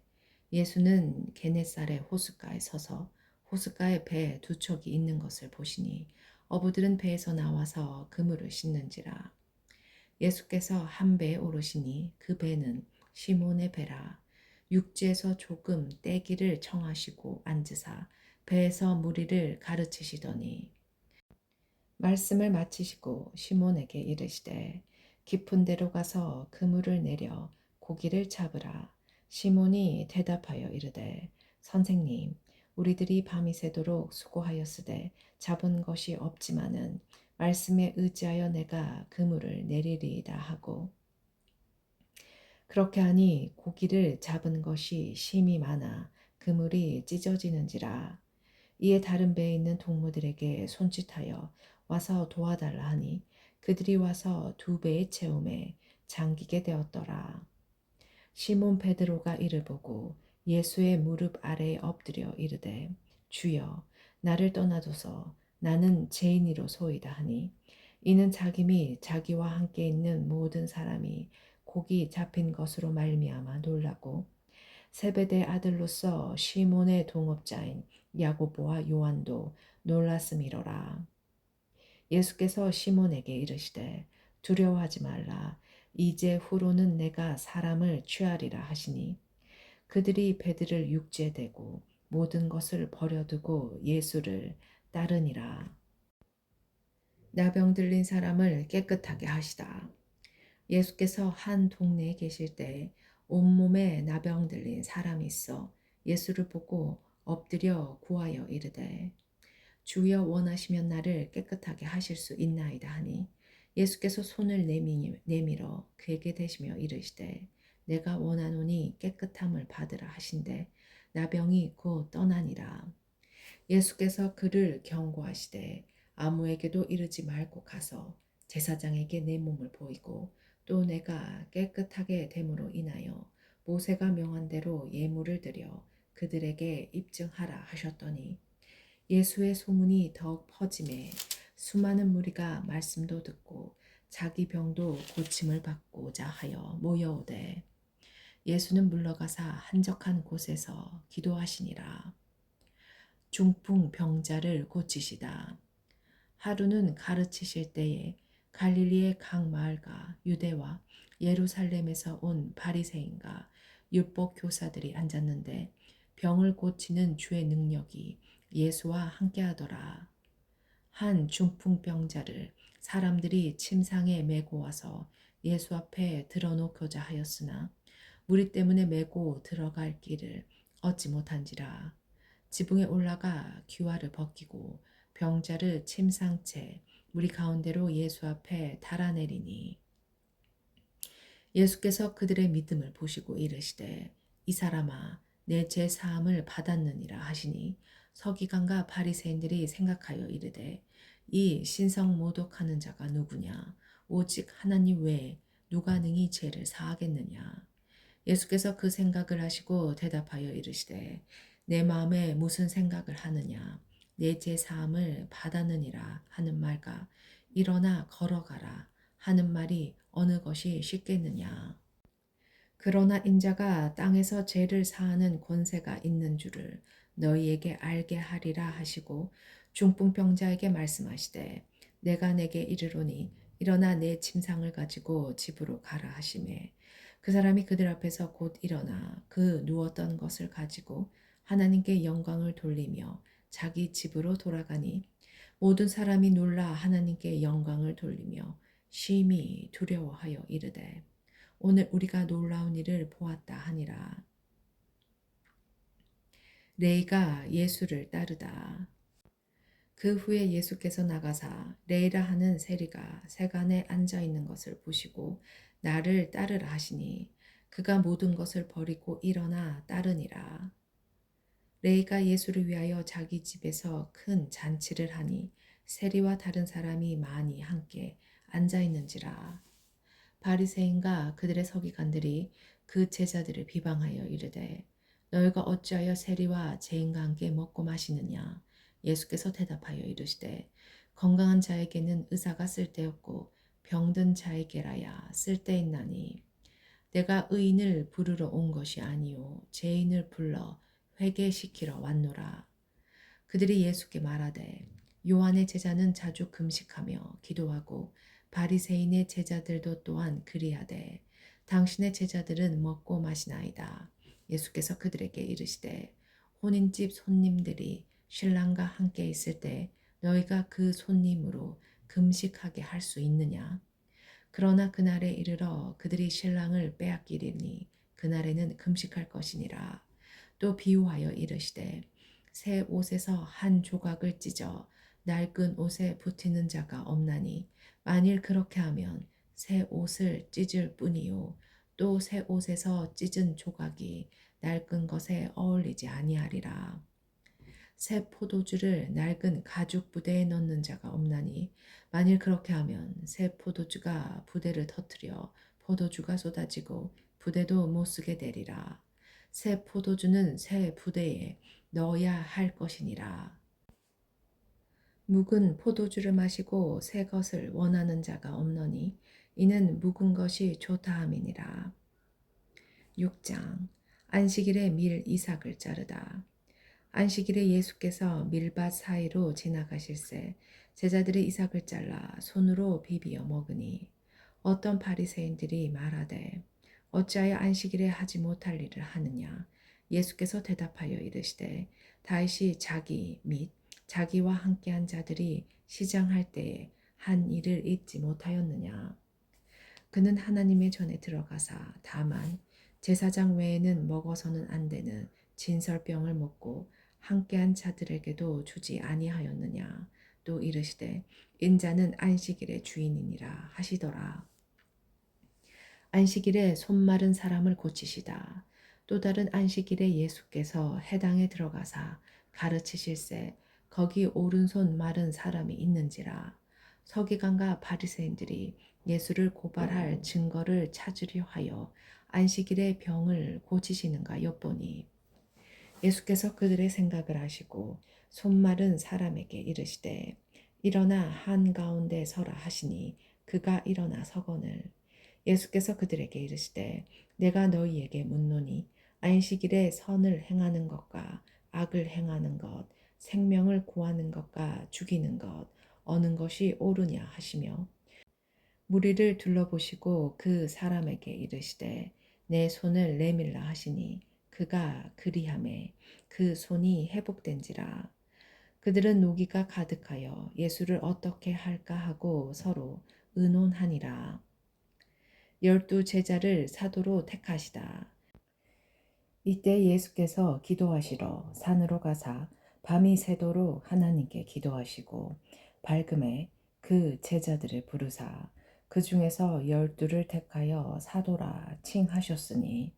예수는 게네사렛 호숫가에 서서 호숫가에 배 두 척이 있는 것을 보시니 어부들은 배에서 나와서 그물을 씻는지라. 예수께서 한 배에 오르시니 그 배는 시몬의 배라. 육지에서 조금 떼기를 청하시고 앉으사 배에서 무리를 가르치시더니 말씀을 마치시고 시몬에게 이르시되 깊은 데로 가서 그물을 내려 고기를 잡으라. 시몬이 대답하여 이르되 선생님 우리들이 밤이 새도록 수고하였으되 잡은 것이 없지만은 말씀에 의지하여 내가 그물을 내리리이다 하고 그렇게 하니 고기를 잡은 것이 심이 많아 그물이 찢어지는지라. 이에 다른 배에 있는 동무들에게 손짓하여 와서 도와달라 하니 그들이 와서 두 배의 채움에 잠기게 되었더라. 시몬 베드로가 이를 보고 예수의 무릎 아래에 엎드려 이르되 주여 나를 떠나소서 나는 죄인이로 소이다 하니 이는 자기 및 자기와 함께 있는 모든 사람이 고기 잡힌 것으로 말미암아 놀라고 세베대 아들로서 시몬의 동업자인 야고보와 요한도 놀랐음이로라. 예수께서 시몬에게 이르시되 두려워하지 말라. 이제 후로는 내가 사람을 취하리라 하시니 그들이 배들을 육지에 대고 모든 것을 버려두고 예수를 따르니라. 나병 들린 사람을 깨끗하게 하시다. 예수께서 한 동네에 계실 때 온몸에 나병 들린 사람이 있어 예수를 보고 엎드려 구하여 이르되 주여 원하시면 나를 깨끗하게 하실 수 있나이다 하니 예수께서 손을 내밀어 그에게 대시며 이르시되 내가 원하노니 깨끗함을 받으라 하신대 나병이 곧 떠나니라. 예수께서 그를 경고하시되 아무에게도 이르지 말고 가서 제사장에게 내 몸을 보이고 또 내가 깨끗하게 됨으로 인하여 모세가 명한 대로 예물을 드려 그들에게 입증하라 하셨더니 예수의 소문이 더욱 퍼짐에 수많은 무리가 말씀도 듣고 자기 병도 고침을 받고자 하여 모여오되 예수는 물러가사 한적한 곳에서 기도하시니라. 중풍 병자를 고치시다. 하루는 가르치실 때에 갈릴리의 각 마을과 유대와 예루살렘에서 온 바리새인과 율법 교사들이 앉았는데 병을 고치는 주의 능력이 예수와 함께하더라. 한 중풍병자를 사람들이 침상에 메고 와서 예수 앞에 들어놓고자 하였으나 무리 때문에 메고 들어갈 길을 얻지 못한지라. 지붕에 올라가 귀화를 벗기고 병자를 침상채 무리 가운데로 예수 앞에 달아내리니 예수께서 그들의 믿음을 보시고 이르시되 이 사람아 내 죄 사함을 받았느니라 하시니 서기관과 바리새인들이 생각하여 이르되 이 신성 모독하는 자가 누구냐 오직 하나님 외에 누가 능히 죄를 사하겠느냐. 예수께서 그 생각을 하시고 대답하여 이르시되 내 마음에 무슨 생각을 하느냐 내 죄 사함을 받았느니라 하는 말과 일어나 걸어가라 하는 말이 어느 것이 쉽겠느냐. 그러나 인자가 땅에서 죄를 사하는 권세가 있는 줄을 너희에게 알게 하리라 하시고 중풍병자에게 말씀하시되 내가 내게 이르노니 일어나 내 침상을 가지고 집으로 가라 하시매 그 사람이 그들 앞에서 곧 일어나 그 누웠던 것을 가지고 하나님께 영광을 돌리며 자기 집으로 돌아가니 모든 사람이 놀라 하나님께 영광을 돌리며 심히 두려워하여 이르되 오늘 우리가 놀라운 일을 보았다 하니라. 레이가 예수를 따르다. 그 후에 예수께서 나가사 레이라 하는 세리가 세간에 앉아 있는 것을 보시고 나를 따르라 하시니 그가 모든 것을 버리고 일어나 따르니라. 레이가 예수를 위하여 자기 집에서 큰 잔치를 하니 세리와 다른 사람이 많이 함께 앉아 있는지라. 바리새인과 그들의 서기관들이 그 제자들을 비방하여 이르되 너희가 어찌하여 세리와 죄인과 함께 먹고 마시느냐. 예수께서 대답하여 이르시되 건강한 자에게는 의사가 쓸데없고 병든 자에게라야 쓸데있나니 내가 의인을 부르러 온 것이 아니요 죄인을 불러 회개시키러 왔노라. 그들이 예수께 말하되 요한의 제자는 자주 금식하며 기도하고 바리새인의 제자들도 또한 그리하되 당신의 제자들은 먹고 마시나이다. 예수께서 그들에게 이르시되 혼인집 손님들이 신랑과 함께 있을 때 너희가 그 손님으로 금식하게 할 수 있느냐? 그러나 그날에 이르러 그들이 신랑을 빼앗기리니 그날에는 금식할 것이니라. 또 비유하여 이르시되 새 옷에서 한 조각을 찢어 낡은 옷에 붙이는 자가 없나니 만일 그렇게 하면 새 옷을 찢을 뿐이요 또 새 옷에서 찢은 조각이 낡은 것에 어울리지 아니하리라. 새 포도주를 낡은 가죽 부대에 넣는 자가 없나니 만일 그렇게 하면 새 포도주가 부대를 터뜨려 포도주가 쏟아지고 부대도 못 쓰게 되리라. 새 포도주는 새 부대에 넣어야 할 것이니라. 묵은 포도주를 마시고 새 것을 원하는 자가 없노니 이는 묵은 것이 좋다 함이니라. 6장 안식일에 밀 이삭을 자르다. 안식일에 예수께서 밀밭 사이로 지나가실새 제자들이 이삭을 잘라 손으로 비비어 먹으니 어떤 바리새인들이 말하되 어찌하여 안식일에 하지 못할 일을 하느냐. 예수께서 대답하여 이르시되 다윗이 자기 및 자기와 함께한 자들이 시장할 때에 한 일을 잊지 못하였느냐. 그는 하나님의 전에 들어가사 다만 제사장 외에는 먹어서는 안 되는 진설병을 먹고 함께한 자들에게도 주지 아니하였느냐. 또 이르시되 인자는 안식일의 주인이니라 하시더라. 안식일에 손 마른 사람을 고치시다. 또 다른 안식일에 예수께서 해당에 들어가사 가르치실새 거기 오른손 마른 사람이 있는지라. 서기관과 바리새인들이 예수를 고발할 증거를 찾으려 하여 안식일에 병을 고치시는가 엿보니 예수께서 그들의 생각을 아시고 손 마른 사람에게 이르시되 일어나 한가운데 서라 하시니 그가 일어나 서거늘 예수께서 그들에게 이르시되 내가 너희에게 묻노니 안식일에 선을 행하는 것과 악을 행하는 것, 생명을 구하는 것과 죽이는 것 어느 것이 옳으냐 하시며 무리를 둘러보시고 그 사람에게 이르시되 내 손을 내밀라 하시니 그가 그리하매 그 손이 회복된지라. 그들은 노기가 가득하여 예수를 어떻게 할까 하고 서로 의논하니라. 12 제자를 사도로 택하시다. 이때 예수께서 기도하시러 산으로 가사 밤이 새도록 하나님께 기도하시고 밝음에 그 제자들을 부르사 그 중에서 12를 택하여 사도라 칭하셨으니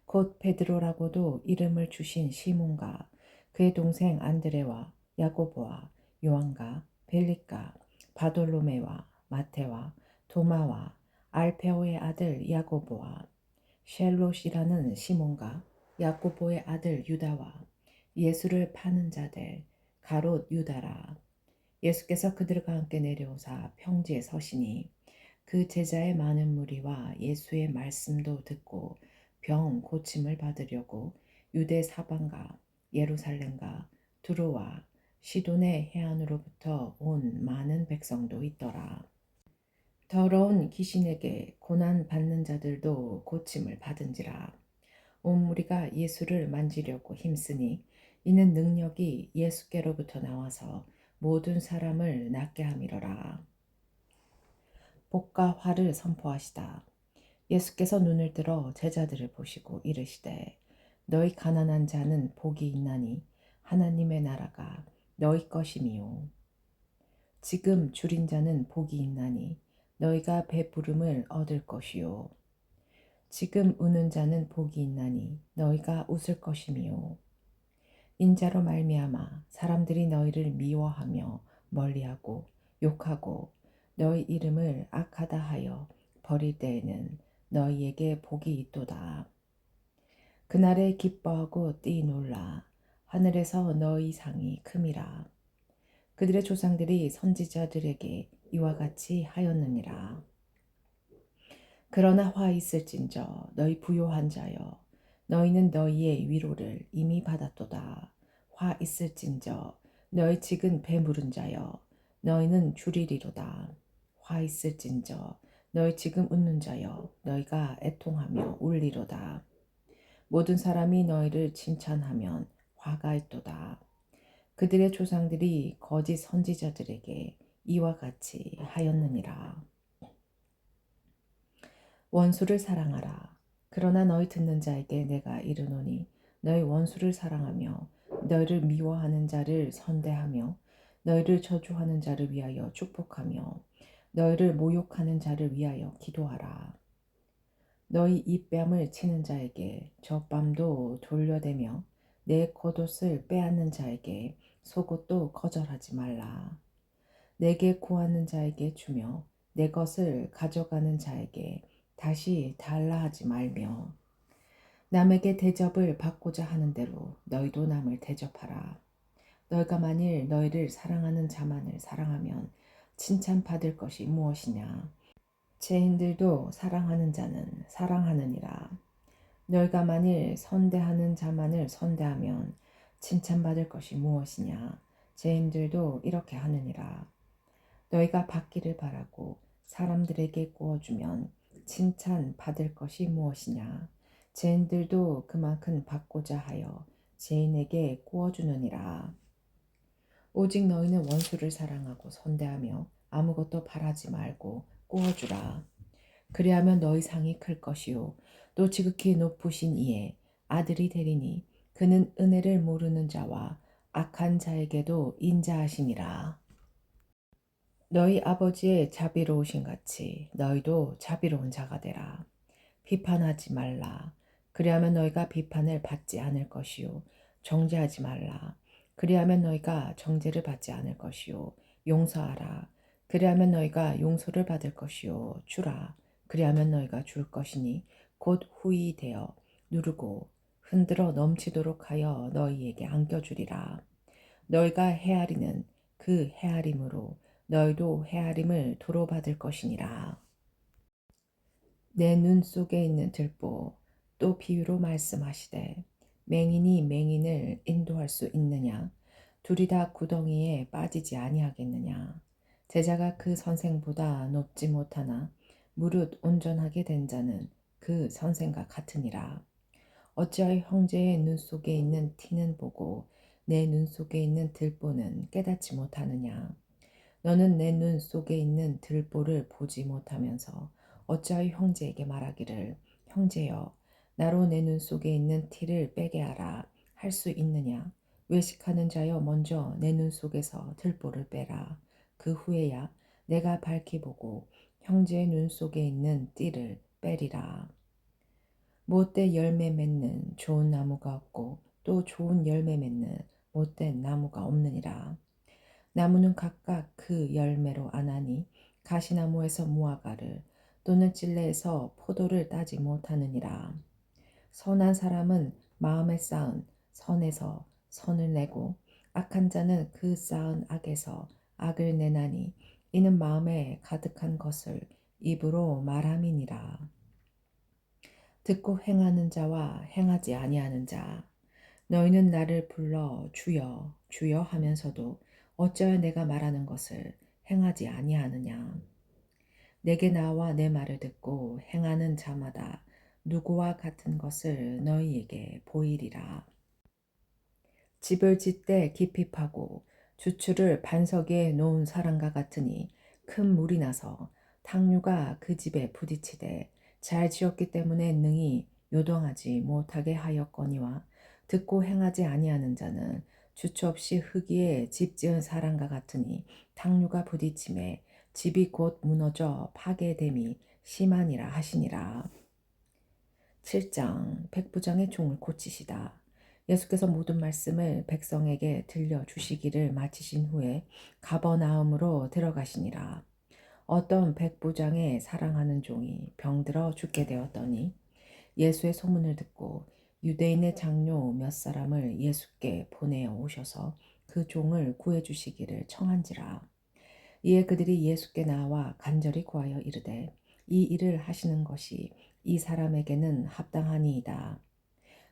곧 베드로라고도 이름을 주신 시몬과 그의 동생 안드레와 야고보와 요한과 벨리까 바돌로메와 마테와 도마와 알페오의 아들 야고보와 셸롯이라는 시몬과 야고보의 아들 유다와 예수를 파는 자들 가롯 유다라. 예수께서 그들과 함께 내려오사 평지에 서시니 그 제자의 많은 무리와 예수의 말씀도 듣고 병 고침을 받으려고 유대 사방과 예루살렘과 두로와 시돈의 해안으로부터 온 많은 백성도 있더라. 더러운 귀신에게 고난 받는 자들도 고침을 받은지라. 온 무리가 예수를 만지려고 힘쓰니 이는 능력이 예수께로부터 나와서 모든 사람을 낫게 함이러라. 복과 화를 선포하시다. 예수께서 눈을 들어 제자들을 보시고 이르시되 너희 가난한 자는 복이 있나니 하나님의 나라가 너희 것임이요. 지금 줄인 자는 복이 있나니 너희가 배부름을 얻을 것이요. 지금 우는 자는 복이 있나니 너희가 웃을 것이미요. 인자로 말미암아 사람들이 너희를 미워하며 멀리하고 욕하고 너희 이름을 악하다 하여 버릴 때에는 너희에게 복이 있도다. 그날에 기뻐하고 뛰놀라. 하늘에서 너희 상이 큼이라. 그들의 조상들이 선지자들에게 이와 같이 하였느니라. 그러나 화 있을진저 너희 부요한 자여 너희는 너희의 위로를 이미 받았도다. 화 있을진저 너희 지금 배부른 자여 너희는 줄이리로다. 화 있을진저 너희 지금 웃는 자여 너희가 애통하며 울리로다. 모든 사람이 너희를 칭찬하면 화가 있도다. 그들의 조상들이 거짓 선지자들에게 이와 같이 하였느니라. 원수를 사랑하라. 그러나 너희 듣는 자에게 내가 이르노니 너희 원수를 사랑하며 너희를 미워하는 자를 선대하며 너희를 저주하는 자를 위하여 축복하며 너희를 모욕하는 자를 위하여 기도하라. 너희 입뺨을 치는 자에게 젖밤도 돌려대며 내 겉옷을 빼앗는 자에게 속옷도 거절하지 말라. 내게 구하는 자에게 주며 내 것을 가져가는 자에게 다시 달라 하지 말며 남에게 대접을 받고자 하는 대로 너희도 남을 대접하라. 너희가 만일 너희를 사랑하는 자만을 사랑하면 칭찬받을 것이 무엇이냐. 죄인들도 사랑하는 자는 사랑하느니라. 너희가 만일 선대하는 자만을 선대하면 칭찬받을 것이 무엇이냐. 죄인들도 이렇게 하느니라. 너희가 받기를 바라고 사람들에게 구워주면 칭찬 받을 것이 무엇이냐. 죄인들도 그만큼 받고자 하여 죄인에게 구워주느니라. 오직 너희는 원수를 사랑하고 선대하며 아무것도 바라지 말고 구워주라. 그리하면 너희 상이 클 것이요 또 지극히 높으신 이의 아들이 되리니 그는 은혜를 모르는 자와 악한 자에게도 인자하시니라. 너희 아버지의 자비로우신 같이 너희도 자비로운 자가 되라. 비판하지 말라. 그리하면 너희가 비판을 받지 않을 것이요. 정죄하지 말라. 그리하면 너희가 정죄를 받지 않을 것이요. 용서하라. 그리하면 너희가 용서를 받을 것이요. 주라. 그리하면 너희가 줄 것이니 곧 후히 되어 누르고 흔들어 넘치도록 하여 너희에게 안겨주리라. 너희가 헤아리는 그 헤아림으로 너희도 헤아림을 도로 받을 것이니라. 내 눈 속에 있는 들보. 또 비유로 말씀하시되 맹인이 맹인을 인도할 수 있느냐? 둘이 다 구덩이에 빠지지 아니하겠느냐? 제자가 그 선생보다 높지 못하나 무릇 온전하게 된 자는 그 선생과 같으니라. 어찌하여 형제의 눈 속에 있는 티는 보고 내 눈 속에 있는 들보는 깨닫지 못하느냐? 너는 내 눈 속에 있는 들보를 보지 못하면서 어찌하여 형제에게 말하기를 형제여 나로 내 눈 속에 있는 티를 빼게 하라 할 수 있느냐? 외식하는 자여 먼저 내 눈 속에서 들보를 빼라. 그 후에야 내가 밝히 보고 형제의 눈 속에 있는 띠를 빼리라. 못돼 열매 맺는 좋은 나무가 없고 또 좋은 열매 맺는 못된 나무가 없느니라. 나무는 각각 그 열매로 아나니 가시나무에서 무화과를 또는 찔레에서 포도를 따지 못하느니라. 선한 사람은 마음에 쌓은 선에서 선을 내고 악한 자는 그 쌓은 악에서 악을 내나니 이는 마음에 가득한 것을 입으로 말함이니라. 듣고 행하는 자와 행하지 아니하는 자 너희는 나를 불러 주여 주여 하면서도 어찌하여 내가 말하는 것을 행하지 아니하느냐. 내게 나와 내 말을 듣고 행하는 자마다 누구와 같은 것을 너희에게 보이리라. 집을 짓되 깊이 파고 주추를 반석 위에 놓은 사람과 같으니 큰 물이 나서 탕류가 그 집에 부딪히되 잘 지었기 때문에 능히 요동하지 못하게 하였거니와 듣고 행하지 아니하는 자는 주추 없이 흙 위에 집 지은 사람과 같으니 탕류가 부딪힘에 집이 곧 무너져 파괴됨이 심하니라 하시니라. 7장 백부장의 종을 고치시다. 예수께서 모든 말씀을 백성에게 들려주시기를 마치신 후에 가버나움으로 들어가시니라. 어떤 백부장의 사랑하는 종이 병들어 죽게 되었더니 예수의 소문을 듣고 유대인의 장로 몇 사람을 예수께 보내어 오셔서 그 종을 구해주시기를 청한지라. 이에 그들이 예수께 나와 간절히 구하여 이르되 이 일을 하시는 것이 이 사람에게는 합당하니이다.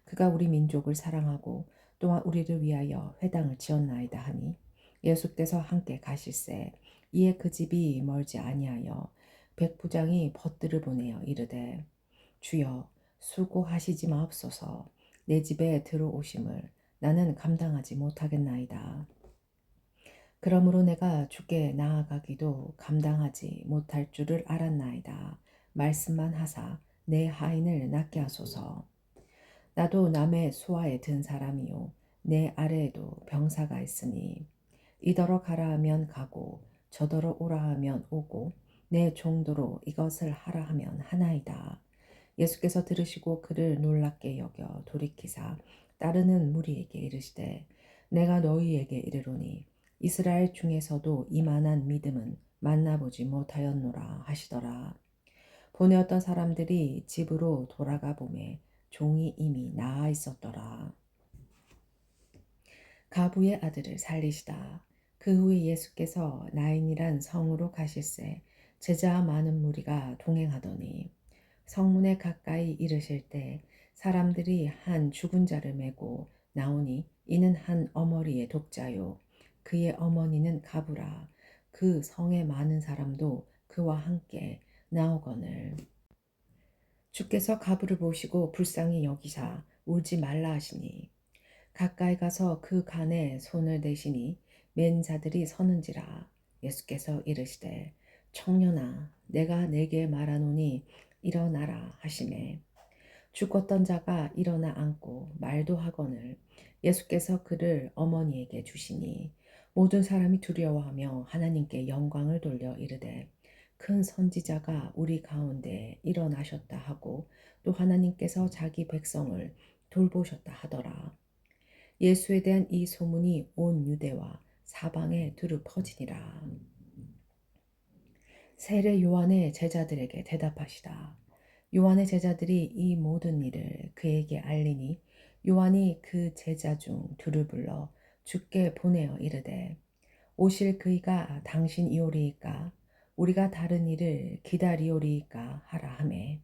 그가 우리 민족을 사랑하고 또한 우리를 위하여 회당을 지었나이다 하니 예수께서 함께 가실새 이에 그 집이 멀지 아니하여 백부장이 벗들을 보내어 이르되 주여 수고하시지 마옵소서 내 집에 들어오심을 나는 감당하지 못하겠나이다. 그러므로 내가 주께 나아가기도 감당하지 못할 줄을 알았나이다. 말씀만 하사 내 하인을 낫게 하소서. 나도 남의 수하에 든 사람이요 내 아래에도 병사가 있으니 이더러 가라 하면 가고 저더러 오라 하면 오고 내 종도로 이것을 하라 하면 하나이다. 예수께서 들으시고 그를 놀랍게 여겨 돌이키사 따르는 무리에게 이르시되 내가 너희에게 이르노니 이스라엘 중에서도 이만한 믿음은 만나보지 못하였노라 하시더라. 보내었던 사람들이 집으로 돌아가 보매 종이 이미 나아 있었더라. 가부의 아들을 살리시다. 그 후에 예수께서 나인이란 성으로 가실새 제자와 많은 무리가 동행하더니 성문에 가까이 이르실 때 사람들이 한 죽은 자를 메고 나오니 이는 한 어머니의 독자요 그의 어머니는 가부라. 그 성에 많은 사람도 그와 함께 나오거늘 주께서 가부를 보시고 불쌍히 여기사 울지 말라 하시니 가까이 가서 그 간에 손을 대시니 맨 자들이 서는지라. 예수께서 이르시되 청년아 내가 내게 말하노니 일어나라 하시매 죽었던 자가 일어나 앉고 말도 하거늘 예수께서 그를 어머니에게 주시니 모든 사람이 두려워하며 하나님께 영광을 돌려 이르되 큰 선지자가 우리 가운데 일어나셨다 하고 또 하나님께서 자기 백성을 돌보셨다 하더라. 예수에 대한 이 소문이 온 유대와 사방에 두루 퍼지니라. 세례 요한의 제자들에게 대답하시다. 요한의 제자들이 이 모든 일을 그에게 알리니 요한이 그 제자 중 둘을 불러 주께 보내어 이르되 오실 그이가 당신이오리이까 우리가 다른 일을 기다리오리이까 하라 하매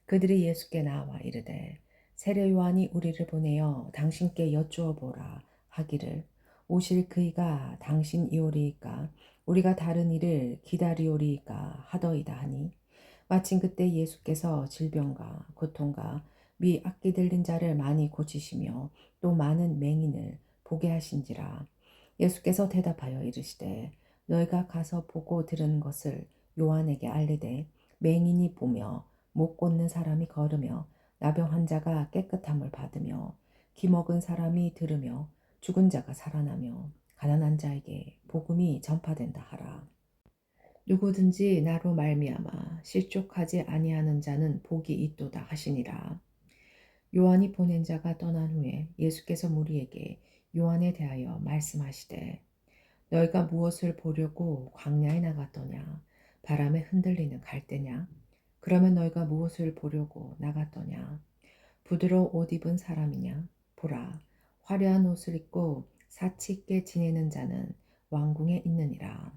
그들이 예수께 나와 이르되 세례 요한이 우리를 보내어 당신께 여쭈어 보라 하기를 오실 그이가 당신이오리이까 우리가 다른 이를 기다리오리이까 하더이다 하니 마침 그때 예수께서 질병과 고통과 미 악기 들린 자를 많이 고치시며 또 많은 맹인을 보게 하신지라. 예수께서 대답하여 이르시되 너희가 가서 보고 들은 것을 요한에게 알리되 맹인이 보며 못 걷는 사람이 걸으며 나병 환자가 깨끗함을 받으며 기먹은 사람이 들으며 죽은 자가 살아나며 가난한 자에게 복음이 전파된다 하라. 누구든지 나로 말미암아 실족하지 아니하는 자는 복이 있도다 하시니라. 요한이 보낸 자가 떠난 후에 예수께서 무리에게 요한에 대하여 말씀하시되 너희가 무엇을 보려고 광야에 나갔더냐 바람에 흔들리는 갈대냐 그러면 너희가 무엇을 보려고 나갔더냐 부드러운 옷 입은 사람이냐 보라 화려한 옷을 입고 사치 있게 지내는 자는 왕궁에 있느니라.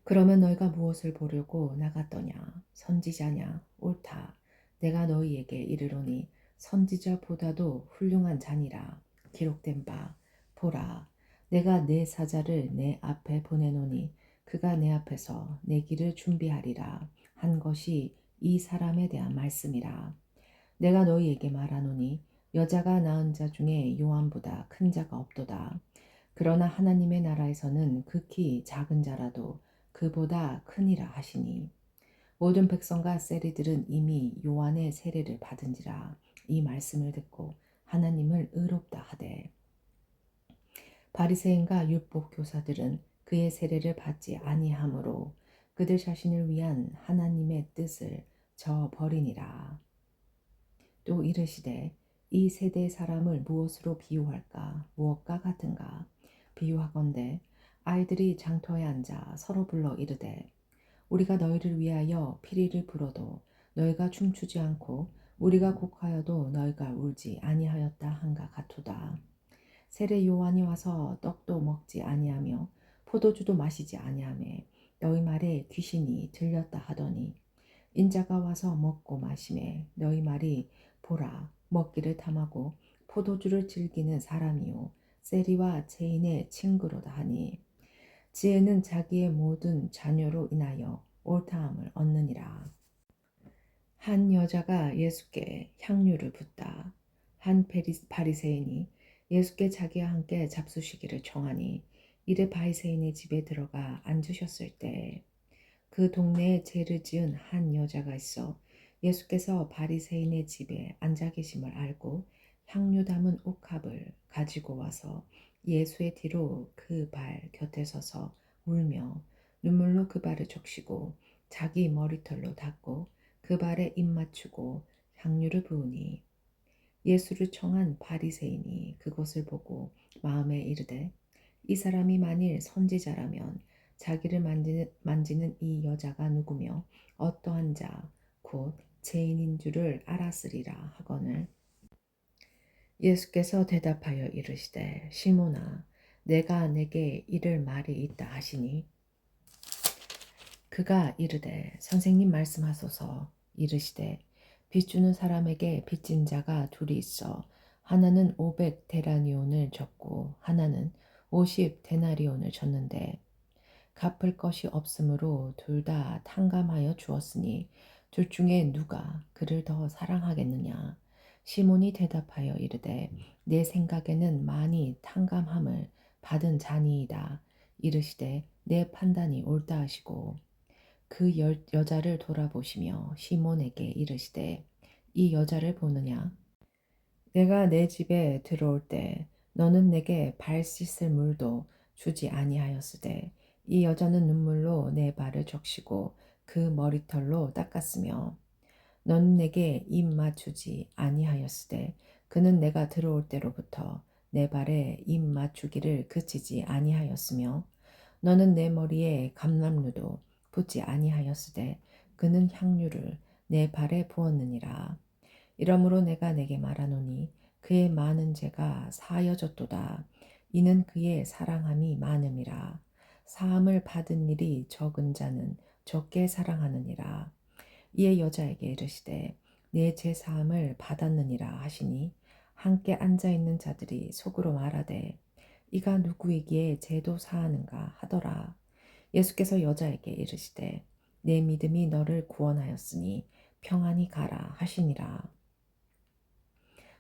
그러면 너희가 무엇을 보려고 나갔더냐 선지자냐 옳다 내가 너희에게 이르노니 선지자보다도 훌륭한 자니라. 기록된 바 보라 내가 내 사자를 내 앞에 보내노니 그가 내 앞에서 내 길을 준비하리라 한 것이 이 사람에 대한 말씀이라. 내가 너희에게 말하노니 여자가 낳은 자 중에 요한보다 큰 자가 없도다. 그러나 하나님의 나라에서는 극히 작은 자라도 그보다 크니라 하시니 모든 백성과 세리들은 이미 요한의 세례를 받은지라. 이 말씀을 듣고 하나님을 의롭다 하되 바리새인과 율법 교사들은 그의 세례를 받지 아니하므로 그들 자신을 위한 하나님의 뜻을 저버리니라. 또 이르시되 이 세대의 사람을 무엇으로 비유할까 무엇과 같은가 비유하건대 아이들이 장터에 앉아 서로 불러 이르되 우리가 너희를 위하여 피리를 불어도 너희가 춤추지 않고 우리가 곡하여도 너희가 울지 아니하였다 한가 같도다. 세례 요한이 와서 떡도 먹지 아니하며 포도주도 마시지 아니하며 너희 말에 귀신이 들렸다 하더니 인자가 와서 먹고 마시매 너희 말이 보라 먹기를 탐하고 포도주를 즐기는 사람이요 세리와 죄인의 친구로다 하니 지혜는 자기의 모든 자녀로 인하여 옳다함을 얻느니라. 한 여자가 예수께 향유를 붓다. 한 바리새인이 예수께 자기와 함께 잡수시기를 청하니 이르 바리새인의 집에 들어가 앉으셨을 때 그 동네에 죄를 지은 한 여자가 있어 예수께서 바리새인의 집에 앉아 계심을 알고 향유 담은 옥합을 가지고 와서 예수의 뒤로 그 발 곁에 서서 울며 눈물로 그 발을 적시고 자기 머리털로 닦고 그 발에 입 맞추고 향유를 부으니 예수를 청한 바리새인이 그것을 보고 마음에 이르되 이 사람이 만일 선지자라면 자기를 만지는 이 여자가 누구며 어떠한 자 곧 죄인인 줄을 알았으리라 하거늘 예수께서 대답하여 이르시되 시몬아 내가 내게 이를 말이 있다 하시니 그가 이르되 선생님 말씀하소서 이르시되 빚 주는 사람에게 빚진 자가 둘이 있어 하나는 500 데나리온을 졌고 하나는 50 데나리온을 졌는데 갚을 것이 없으므로 둘 다 탕감하여 주었으니 둘 중에 누가 그를 더 사랑하겠느냐 시몬이 대답하여 이르되 내 생각에는 많이 탕감함을 받은 자니이다 이르시되 내 판단이 옳다 하시고 그 여자를 돌아보시며 시몬에게 이르시되 이 여자를 보느냐 내가 내 집에 들어올 때 너는 내게 발 씻을 물도 주지 아니하였으되 이 여자는 눈물로 내 발을 적시고 그 머리털로 닦았으며 너는 내게 입 맞추지 아니하였으되 그는 내가 들어올 때로부터 내 발에 입 맞추기를 그치지 아니하였으며 너는 내 머리에 감람루도 붓지 아니하였으되 그는 향유를 내 발에 부었느니라. 이러므로 내가 내게 말하노니 그의 많은 죄가 사하여졌도다. 이는 그의 사랑함이 많음이라. 사함을 받은 일이 적은 자는 적게 사랑하느니라. 이에 여자에게 이르시되 내 죄사함을 받았느니라 하시니 함께 앉아있는 자들이 속으로 말하되 이가 누구이기에 죄도 사하는가 하더라. 예수께서 여자에게 이르시되 내 믿음이 너를 구원하였으니 평안히 가라 하시니라.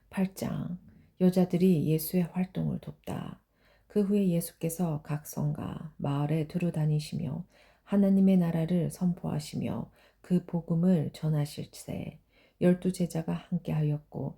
8장. 여자들이 예수의 활동을 돕다. 그 후에 예수께서 각 성과 마을에 두루 다니시며 하나님의 나라를 선포하시며 그 복음을 전하실세 12제자가 함께하였고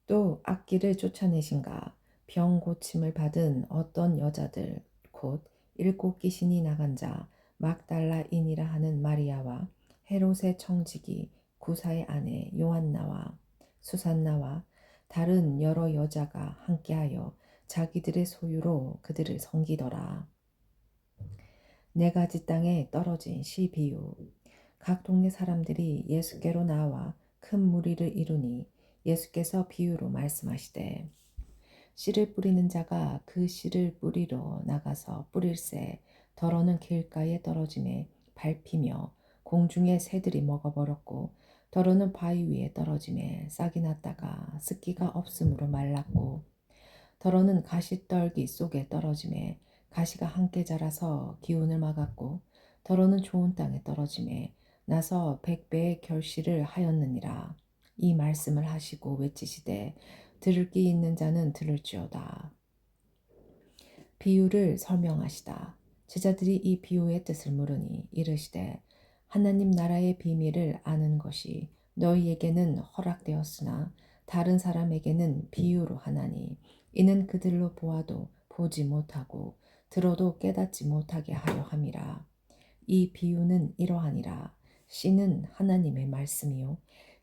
또 악기를 쫓아내신가 병 고침을 받은 어떤 여자들 곧 7귀신이 나간 자 막달라인이라 하는 마리아와 헤롯의 청지기 구사의 아내 요한나와 수산나와 다른 여러 여자가 함께하여 자기들의 소유로 그들을 섬기더라. 4가지 땅에 떨어진 시 비유. 각 동네 사람들이 예수께로 나와 큰 무리를 이루니 예수께서 비유로 말씀하시되 씨를 뿌리는 자가 그 씨를 뿌리러 나가서 뿌릴새 더러는 길가에 떨어짐에 밟히며 공중의 새들이 먹어버렸고 더러는 바위 위에 떨어짐에 싹이 났다가 습기가 없으므로 말랐고 더러는 가시떨기 속에 떨어짐에 가시가 함께 자라서 기운을 막았고 더러는 좋은 땅에 떨어짐에 나서 100배의 결실을 하였느니라. 이 말씀을 하시고 외치시되 들을 귀 있는 자는 들을지어다. 비유를 설명하시다. 제자들이 이 비유의 뜻을 물으니 이르시되 하나님 나라의 비밀을 아는 것이 너희에게는 허락되었으나 다른 사람에게는 비유로 하나니 이는 그들로 보아도 보지 못하고 들어도 깨닫지 못하게 하려 함이라. 이 비유는 이러하니라. 씨는 하나님의 말씀이요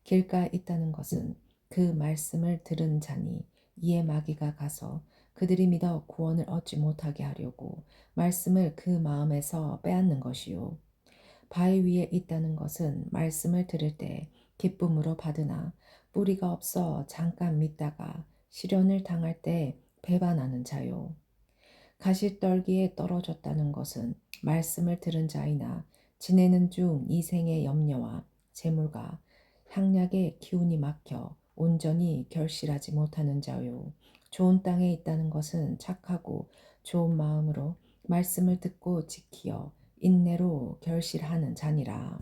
길가에 있다는 것은 그 말씀을 들은 자니 이에 마귀가 가서 그들이 믿어 구원을 얻지 못하게 하려고 말씀을 그 마음에서 빼앗는 것이요. 바위 위에 있다는 것은 말씀을 들을 때 기쁨으로 받으나 뿌리가 없어 잠깐 믿다가 시련을 당할 때 배반하는 자요. 가시떨기에 떨어졌다는 것은 말씀을 들은 자이나 지내는 중 이생의 염려와 재물과 향락의 기운이 막혀 온전히 결실하지 못하는 자요. 좋은 땅에 있다는 것은 착하고 좋은 마음으로 말씀을 듣고 지키어 인내로 결실하는 자니라.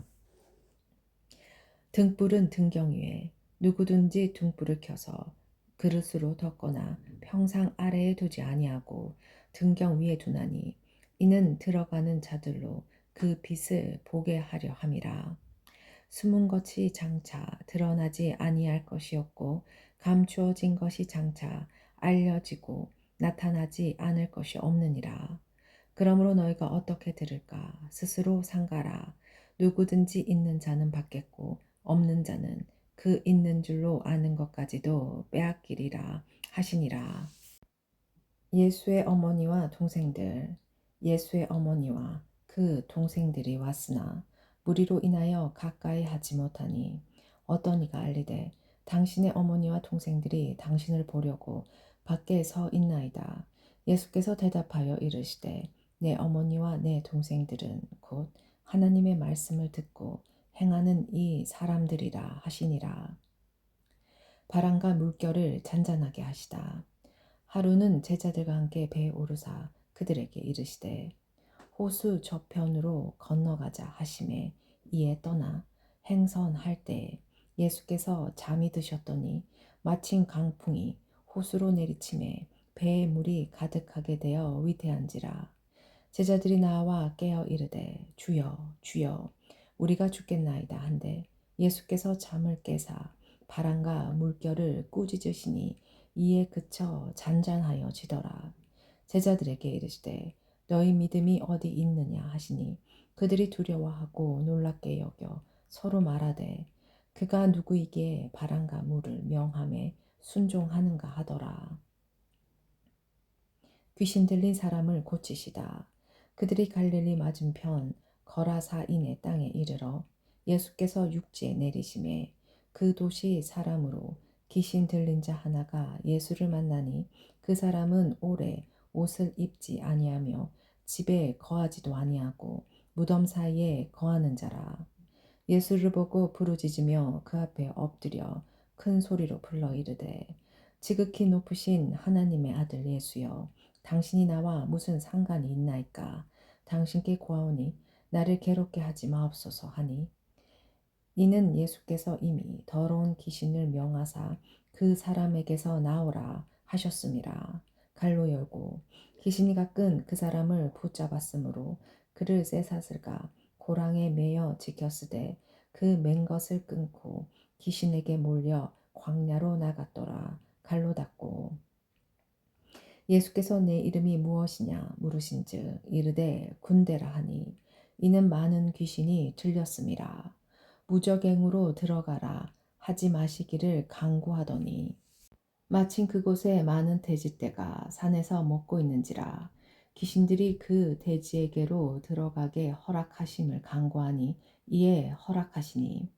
등불은 등경 위에 누구든지 등불을 켜서 그릇으로 덮거나 평상 아래에 두지 아니하고 등경 위에 두나니 이는 들어가는 자들로 그 빛을 보게 하려 함이라. 숨은 것이 장차 드러나지 아니할 것이었고 감추어진 것이 장차 알려지고 나타나지 않을 것이 없느니라. 그러므로 너희가 어떻게 들을까 스스로 상가라. 누구든지 있는 자는 받겠고 없는 자는 그 있는 줄로 아는 것까지도 빼앗기리라 하시니라. 예수의 어머니와 동생들. 예수의 어머니와 그 동생들이 왔으나 무리로 인하여 가까이 하지 못하니 어떤 이가 알리되 당신의 어머니와 동생들이 당신을 보려고 밖에 서 있나이다. 예수께서 대답하여 이르시되 내 어머니와 내 동생들은 곧 하나님의 말씀을 듣고 행하는 이 사람들이라 하시니라. 바람과 물결을 잔잔하게 하시다. 하루는 제자들과 함께 배에 오르사 그들에게 이르시되 호수 저편으로 건너가자 하심에 이에 떠나 행선할 때에 예수께서 잠이 드셨더니 마침 강풍이 호수로 내리침에 배에 물이 가득하게 되어 위태한지라. 제자들이 나와 깨어 이르되 주여 주여 우리가 죽겠나이다 한데 예수께서 잠을 깨사 바람과 물결을 꾸짖으시니 이에 그쳐 잔잔하여 지더라. 제자들에게 이르시되 너희 믿음이 어디 있느냐 하시니 그들이 두려워하고 놀랍게 여겨 서로 말하되 그가 누구이기에 바람과 물을 명함에 순종하는가 하더라. 귀신 들린 사람을 고치시다. 그들이 갈릴리 맞은편 거라사인의 땅에 이르러 예수께서 육지에 내리심에 그 도시 사람으로 귀신 들린 자 하나가 예수를 만나니 그 사람은 오래 옷을 입지 아니하며 집에 거하지도 아니하고 무덤 사이에 거하는 자라. 예수를 보고 부르짖으며 그 앞에 엎드려 큰 소리로 불러 이르되 지극히 높으신 하나님의 아들 예수여 당신이 나와 무슨 상관이 있나이까. 당신께 고하오니 나를 괴롭게 하지 마옵소서 하니, 이는 예수께서 이미 더러운 귀신을 명하사 그 사람에게서 나오라 하셨음이라. 갈로 열고 귀신이 가끈 그 사람을 붙잡았으므로 그를 쇠사슬과 고랑에 매어 지켰으되 그 맨 것을 끊고 귀신에게 몰려 광야로 나갔더라. 갈로 닫고 예수께서 내 이름이 무엇이냐 물으신즉 이르되 군대라 하니, 이는 많은 귀신이 들렸음이라. 무적행으로 들어가라 하지 마시기를 강구하더니, 마침 그곳에 많은 돼지떼가 산에서 먹고 있는지라 귀신들이 그 돼지에게로 들어가게 허락하심을 강구하니 이에 허락하시니,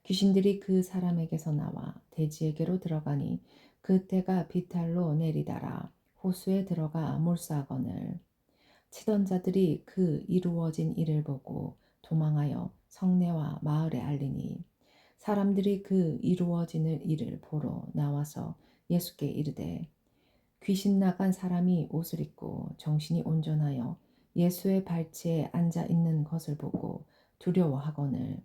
귀신들이 그 사람에게서 나와 돼지에게로 들어가니 그 떼가 비탈로 내리다라 호수에 들어가 몰수하거늘, 치던 자들이 그 이루어진 일을 보고 도망하여 성내와 마을에 알리니, 사람들이 그 이루어지는 일을 보러 나와서 예수께 이르되 귀신 나간 사람이 옷을 입고 정신이 온전하여 예수의 발치에 앉아 있는 것을 보고 두려워하거늘,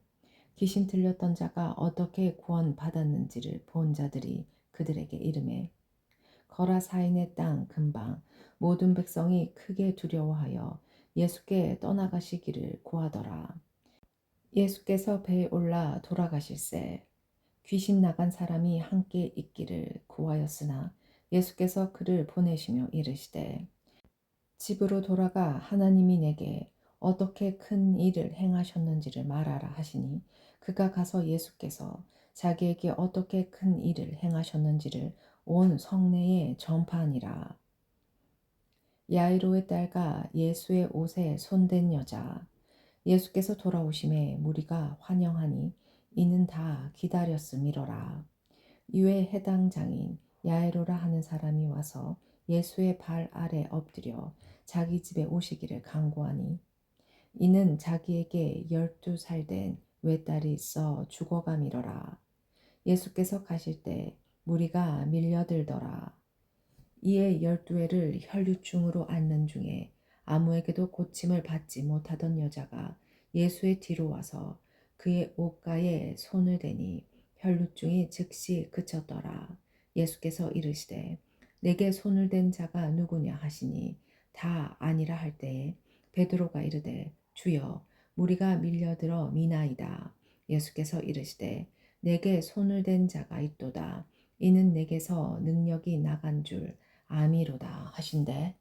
귀신 들렸던 자가 어떻게 구원받았는지를 본 자들이 그들에게 이르매 거라사인의 땅 근방 모든 백성이 크게 두려워하여 예수께 떠나가시기를 구하더라. 예수께서 배에 올라 돌아가실새 귀신 나간 사람이 함께 있기를 구하였으나 예수께서 그를 보내시며 이르시되 집으로 돌아가 하나님이 내게 어떻게 큰 일을 행하셨는지를 말하라 하시니, 그가 가서 예수께서 자기에게 어떻게 큰 일을 행하셨는지를 온 성내에 전파하니라. 야이로의 딸과 예수의 옷에 손댄 여자. 예수께서 돌아오심에 무리가 환영하니 이는 다 기다렸음이로라. 이에 해당 장인 야이로라 하는 사람이 와서 예수의 발 아래 엎드려 자기 집에 오시기를 간구하니, 이는 자기에게 12살 된 외딸이 있어 죽어감이로라. 예수께서 가실 때 무리가 밀려들더라. 이에 12회를 혈류증으로 앓는 중에 아무에게도 고침을 받지 못하던 여자가 예수의 뒤로 와서 그의 옷가에 손을 대니 혈류증이 즉시 그쳤더라. 예수께서 이르시되 내게 손을 댄 자가 누구냐 하시니 다 아니라 할 때에 베드로가 이르되 주여 무리가 밀려들어 미나이다. 예수께서 이르시되 내게 손을 댄 자가 있도다. 이는 내게서 능력이 나간 줄 아미로다 하신대.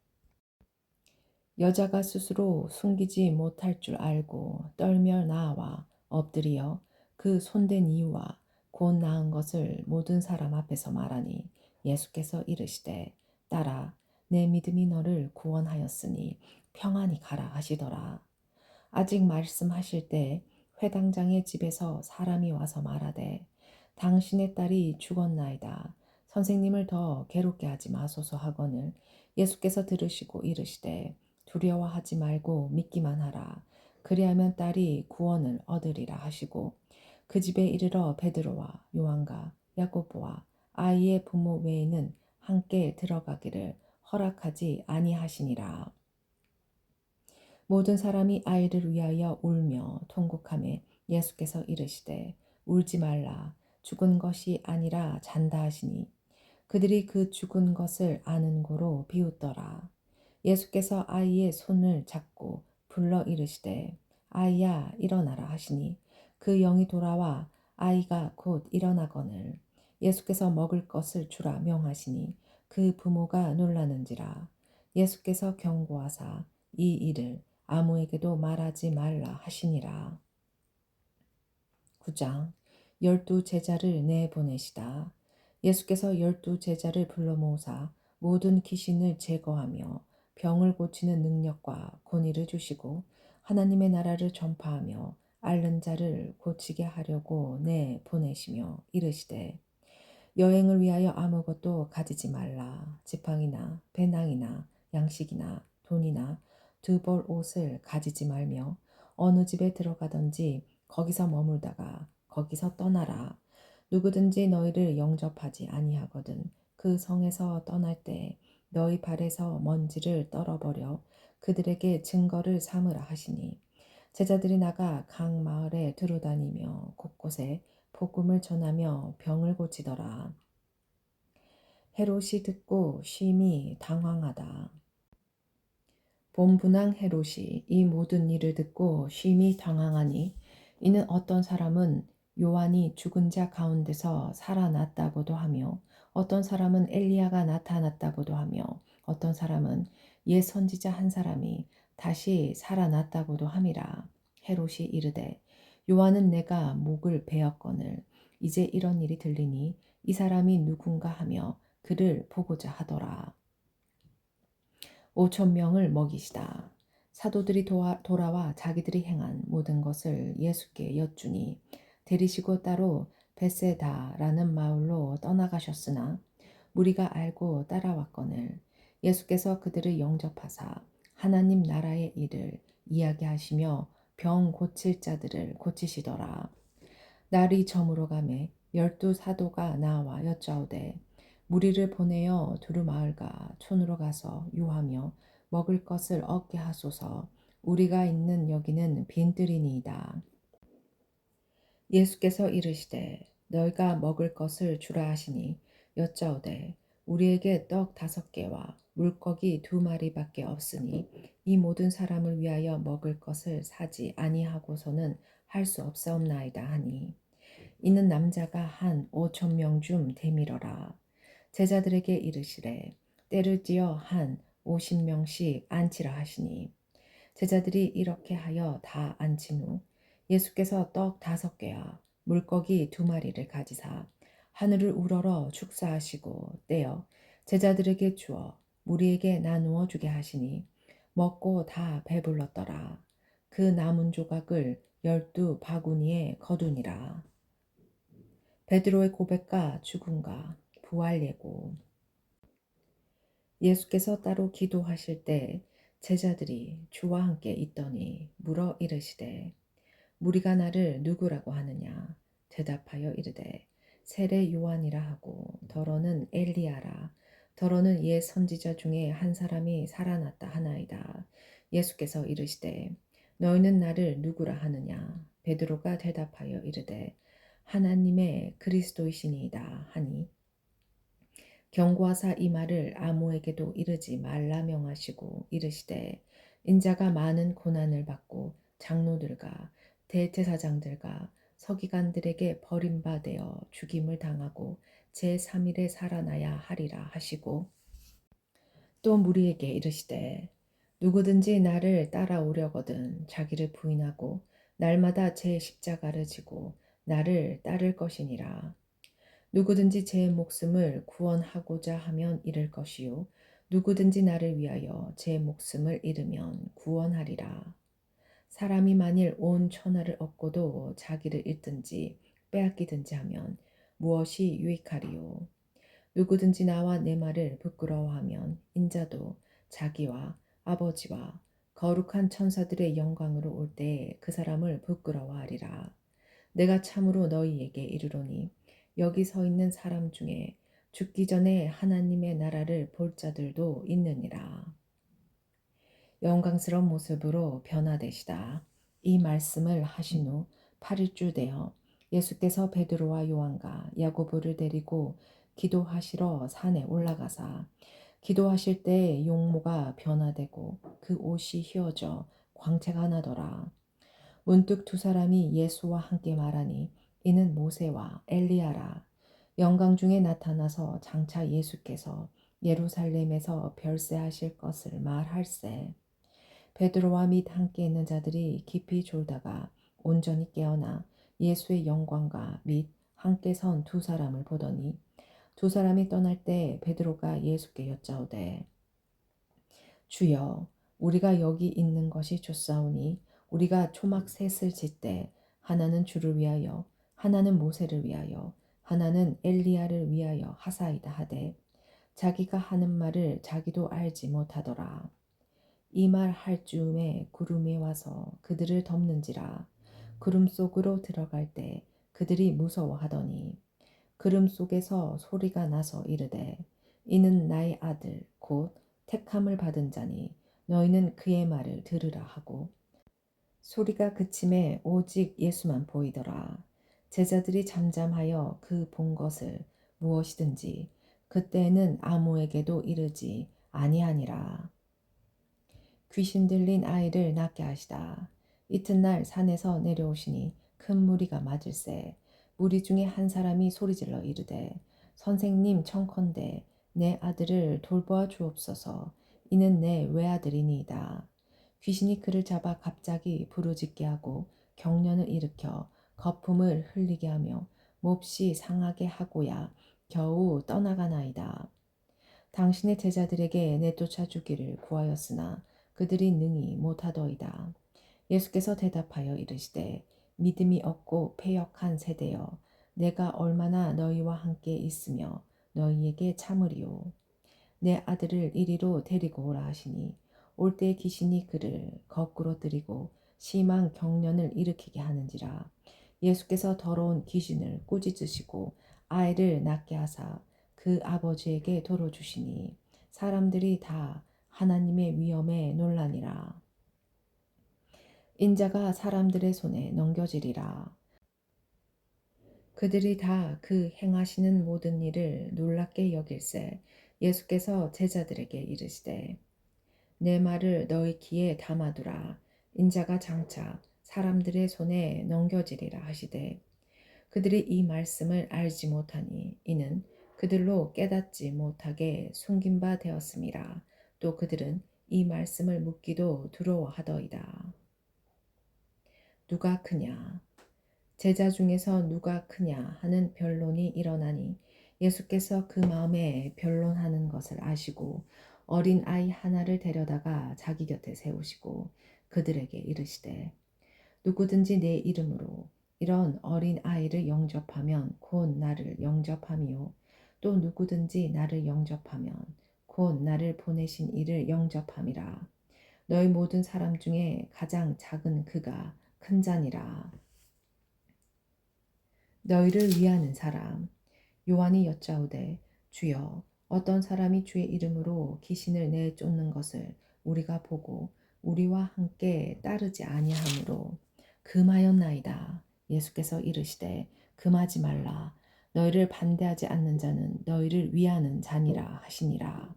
여자가 스스로 숨기지 못할 줄 알고 떨며 나와 엎드려 그 손댄 이유와 곧 나은 것을 모든 사람 앞에서 말하니, 예수께서 이르시되 딸아 내 믿음이 너를 구원하였으니 평안히 가라 하시더라. 아직 말씀하실 때 회당장의 집에서 사람이 와서 말하되 당신의 딸이 죽었나이다. 선생님을 더 괴롭게 하지 마소서 하거늘, 예수께서 들으시고 이르시되 두려워하지 말고 믿기만 하라. 그리하면 딸이 구원을 얻으리라 하시고 그 집에 이르러 베드로와 요한과 야고보와 아이의 부모 외에는 함께 들어가기를 허락하지 아니하시니라. 모든 사람이 아이를 위하여 울며 통곡하며 예수께서 이르시되 울지 말라. 죽은 것이 아니라 잔다 하시니 그들이 그 죽은 것을 아는 고로 비웃더라. 예수께서 아이의 손을 잡고 불러 이르시되 아이야 일어나라 하시니 그 영이 돌아와 아이가 곧 일어나거늘, 예수께서 먹을 것을 주라 명하시니 그 부모가 놀라는지라. 예수께서 경고하사 이 일을 아무에게도 말하지 말라 하시니라. 9장. 12제자를 내보내시다. 예수께서 12제자를 불러 모으사 모든 귀신을 제거하며 병을 고치는 능력과 권위를 주시고 하나님의 나라를 전파하며 앓는 자를 고치게 하려고 내보내시며 이르시되 여행을 위하여 아무것도 가지지 말라. 지팡이나 배낭이나 양식이나 돈이나 두 벌 옷을 가지지 말며 어느 집에 들어가든지 거기서 머물다가 거기서 떠나라. 누구든지 너희를 영접하지 아니하거든 그 성에서 떠날 때 너희 발에서 먼지를 떨어버려 그들에게 증거를 삼으라 하시니 제자들이 나가 각 마을에 두루다니며 곳곳에 복음을 전하며 병을 고치더라. 헤롯이 듣고 심히 당황하다. 본분왕 헤롯이 이 모든 일을 듣고 심히 당황하니 이는 어떤 사람은 요한이 죽은 자 가운데서 살아났다고도 하며 어떤 사람은 엘리야가 나타났다고도 하며 어떤 사람은 옛 선지자 한 사람이 다시 살아났다고도 함이라. 헤롯이 이르되 요한은 내가 목을 베었거늘 이제 이런 일이 들리니 이 사람이 누군가 하며 그를 보고자 하더라. 5천 명을 먹이시다. 사도들이 돌아와 자기들이 행한 모든 것을 예수께 여쭈니 데리시고 따로 베세다라는 마을로 떠나가셨으나 무리가 알고 따라왔거늘 예수께서 그들을 영접하사 하나님 나라의 일을 이야기하시며 병 고칠 자들을 고치시더라. 날이 저물어 가매 12 사도가 나와 여짜오되 무리를 보내어 두루 마을과 촌으로 가서 유하며 먹을 것을 얻게 하소서. 우리가 있는 여기는 빈들이니이다. 예수께서 이르시되 너희가 먹을 것을 주라 하시니 여짜오되 우리에게 떡 5개와 물고기 2마리밖에 없으니 이 모든 사람을 위하여 먹을 것을 사지 아니하고서는 할 수 없사옵나이다 하니 이는 남자가 한 5천 명 중 되밀어라. 제자들에게 이르시되 때를 지어 한 50명씩 앉히라 하시니 제자들이 이렇게 하여 다 앉힌 후 예수께서 떡 5개와 물고기 2마리를 가지사 하늘을 우러러 축사하시고 떼어 제자들에게 주어 무리에게 나누어 주게 하시니 먹고 다 배불렀더라. 그 남은 조각을 12바구니에 거두니라. 베드로의 고백과 죽음과 부활 예고. 예수께서 따로 기도하실 때 제자들이 주와 함께 있더니 물어 이르시되 무리가 나를 누구라고 하느냐 대답하여 이르되 세례 요한이라 하고 더러는 엘리야라 더러는 옛 선지자 중에 한 사람이 살아났다 하나이다. 예수께서 이르시되 너희는 나를 누구라 하느냐 베드로가 대답하여 이르되 하나님의 그리스도이시니이다 하니 경고하사 이 말을 아무에게도 이르지 말라 명하시고 이르시되 인자가 많은 고난을 받고 장로들과 대제사장들과 서기관들에게 버림받아 죽임을 당하고 제3일에 살아나야 하리라 하시고 또 무리에게 이르시되 누구든지 나를 따라오려거든 자기를 부인하고 날마다 제 십자가를 지고 나를 따를 것이니라. 누구든지 제 목숨을 구원하고자 하면 잃을 것이요 누구든지 나를 위하여 제 목숨을 잃으면 구원하리라. 사람이 만일 온 천하를 얻고도 자기를 잃든지 빼앗기든지 하면 무엇이 유익하리요. 누구든지 나와 내 말을 부끄러워하면 인자도 자기와 아버지와 거룩한 천사들의 영광으로 올 때에 그 사람을 부끄러워하리라. 내가 참으로 너희에게 이르노니 여기 서 있는 사람 중에 죽기 전에 하나님의 나라를 볼 자들도 있느니라. 영광스러운 모습으로 변화되시다. 이 말씀을 하신 후 8일쯤 되어 예수께서 베드로와 요한과 야고보를 데리고 기도하시러 산에 올라가사 기도하실 때 용모가 변화되고 그 옷이 휘어져 광채가 나더라. 문득 2 사람이 예수와 함께 말하니 이는 모세와 엘리야라. 영광 중에 나타나서 장차 예수께서 예루살렘에서 별세하실 것을 말할세. 베드로와 및 함께 있는 자들이 깊이 졸다가 온전히 깨어나 예수의 영광과 및 함께 선 2 사람을 보더니 2 사람이 떠날 때 베드로가 예수께 여짜오되 주여 우리가 여기 있는 것이 좋사오니 우리가 초막 셋을 짓되 하나는 주를 위하여 하나는 모세를 위하여 하나는 엘리야를 위하여 하사이다 하되 자기가 하는 말을 자기도 알지 못하더라. 이 말 할 즈음에 구름이 와서 그들을 덮는지라. 구름 속으로 들어갈 때 그들이 무서워하더니 구름 속에서 소리가 나서 이르되 이는 나의 아들 곧 택함을 받은 자니 너희는 그의 말을 들으라 하고 소리가 그침에 오직 예수만 보이더라. 제자들이 잠잠하여 그 본 것을 무엇이든지 그때에는 아무에게도 이르지 아니하니라. 귀신 들린 아이를 낫게 하시다. 이튿날 산에서 내려오시니 큰 무리가 맞을세. 무리 중에 한 사람이 소리질러 이르되 선생님 청컨대 내 아들을 돌보아 주옵소서. 이는 내 외아들이니이다. 귀신이 그를 잡아 갑자기 부르짖게 하고 경련을 일으켜 거품을 흘리게 하며 몹시 상하게 하고야 겨우 떠나가나이다. 당신의 제자들에게 내쫓아 주기를 구하였으나 그들이 능히 못하더이다. 예수께서 대답하여 이르시되 믿음이 없고 패역한 세대여 내가 얼마나 너희와 함께 있으며 너희에게 참으리요. 내 아들을 이리로 데리고 오라 하시니 올 때 귀신이 그를 거꾸로 들이고 심한 경련을 일으키게 하는지라. 예수께서 더러운 귀신을 꾸짖으시고 아이를 낫게 하사 그 아버지에게 돌어주시니 사람들이 다 하나님의 위엄에 놀라니라. 인자가 사람들의 손에 넘겨지리라. 그들이 다 그 행하시는 모든 일을 놀랍게 여길세 예수께서 제자들에게 이르시되 내 말을 너희 귀에 담아두라. 인자가 장차 사람들의 손에 넘겨지리라 하시되 그들이 이 말씀을 알지 못하니 이는 그들로 깨닫지 못하게 숨긴 바 되었음이라. 또 그들은 이 말씀을 묻기도 두려워하더이다. 누가 크냐? 제자 중에서 누가 크냐 하는 변론이 일어나니 예수께서 그 마음에 변론하는 것을 아시고 어린 아이 하나를 데려다가 자기 곁에 세우시고 그들에게 이르시되 누구든지 내 이름으로 이런 어린 아이를 영접하면 곧 나를 영접함이요 또 누구든지 나를 영접하면 곧 나를 보내신 이를 영접함이라. 너희 모든 사람 중에 가장 작은 그가 큰 자니라. 너희를 위하는 사람 요한이 여짜오되 주여 어떤 사람이 주의 이름으로 귀신을 내쫓는 것을 우리가 보고 우리와 함께 따르지 아니하므로 금하였나이다. 예수께서 이르시되 금하지 말라. 너희를 반대하지 않는 자는 너희를 위하는 자니라 하시니라.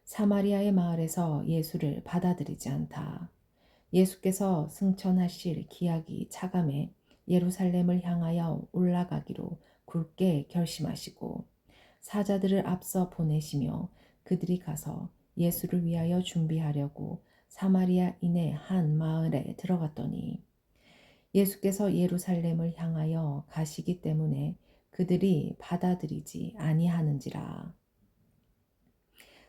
사마리아의 마을에서 예수를 받아들이지 않다. 예수께서 승천하실 기약이 차감해 예루살렘을 향하여 올라가기로 굳게 결심하시고 사자들을 앞서 보내시며 그들이 가서 예수를 위하여 준비하려고 사마리아인의 한 마을에 들어갔더니 예수께서 예루살렘을 향하여 가시기 때문에 그들이 받아들이지 아니하는지라.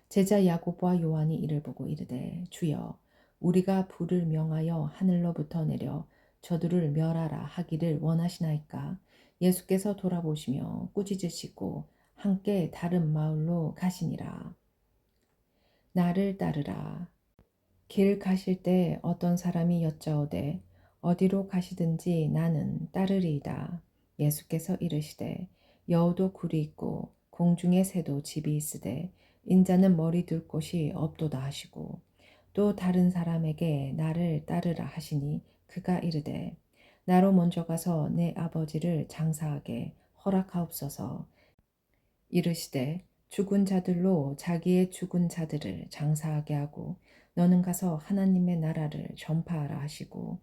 제자 야고보와 요한이 이를 보고 이르되 주여 우리가 불을 명하여 하늘로부터 내려 저들을 멸하라 하기를 원하시나이까. 예수께서 돌아보시며 꾸짖으시고 함께 다른 마을로 가시니라. 나를 따르라. 길 가실 때 어떤 사람이 여짜오되 어디로 가시든지 나는 따르리이다. 예수께서 이르시되 여우도 굴이 있고 공중의 새도 집이 있으되 인자는 머리 둘 곳이 없도다 하시고 또 다른 사람에게 나를 따르라 하시니 그가 이르되 나로 먼저 가서 내 아버지를 장사하게 허락하옵소서. 이르시되 죽은 자들로 자기의 죽은 자들을 장사하게 하고 너는 가서 하나님의 나라를 전파하라 하시고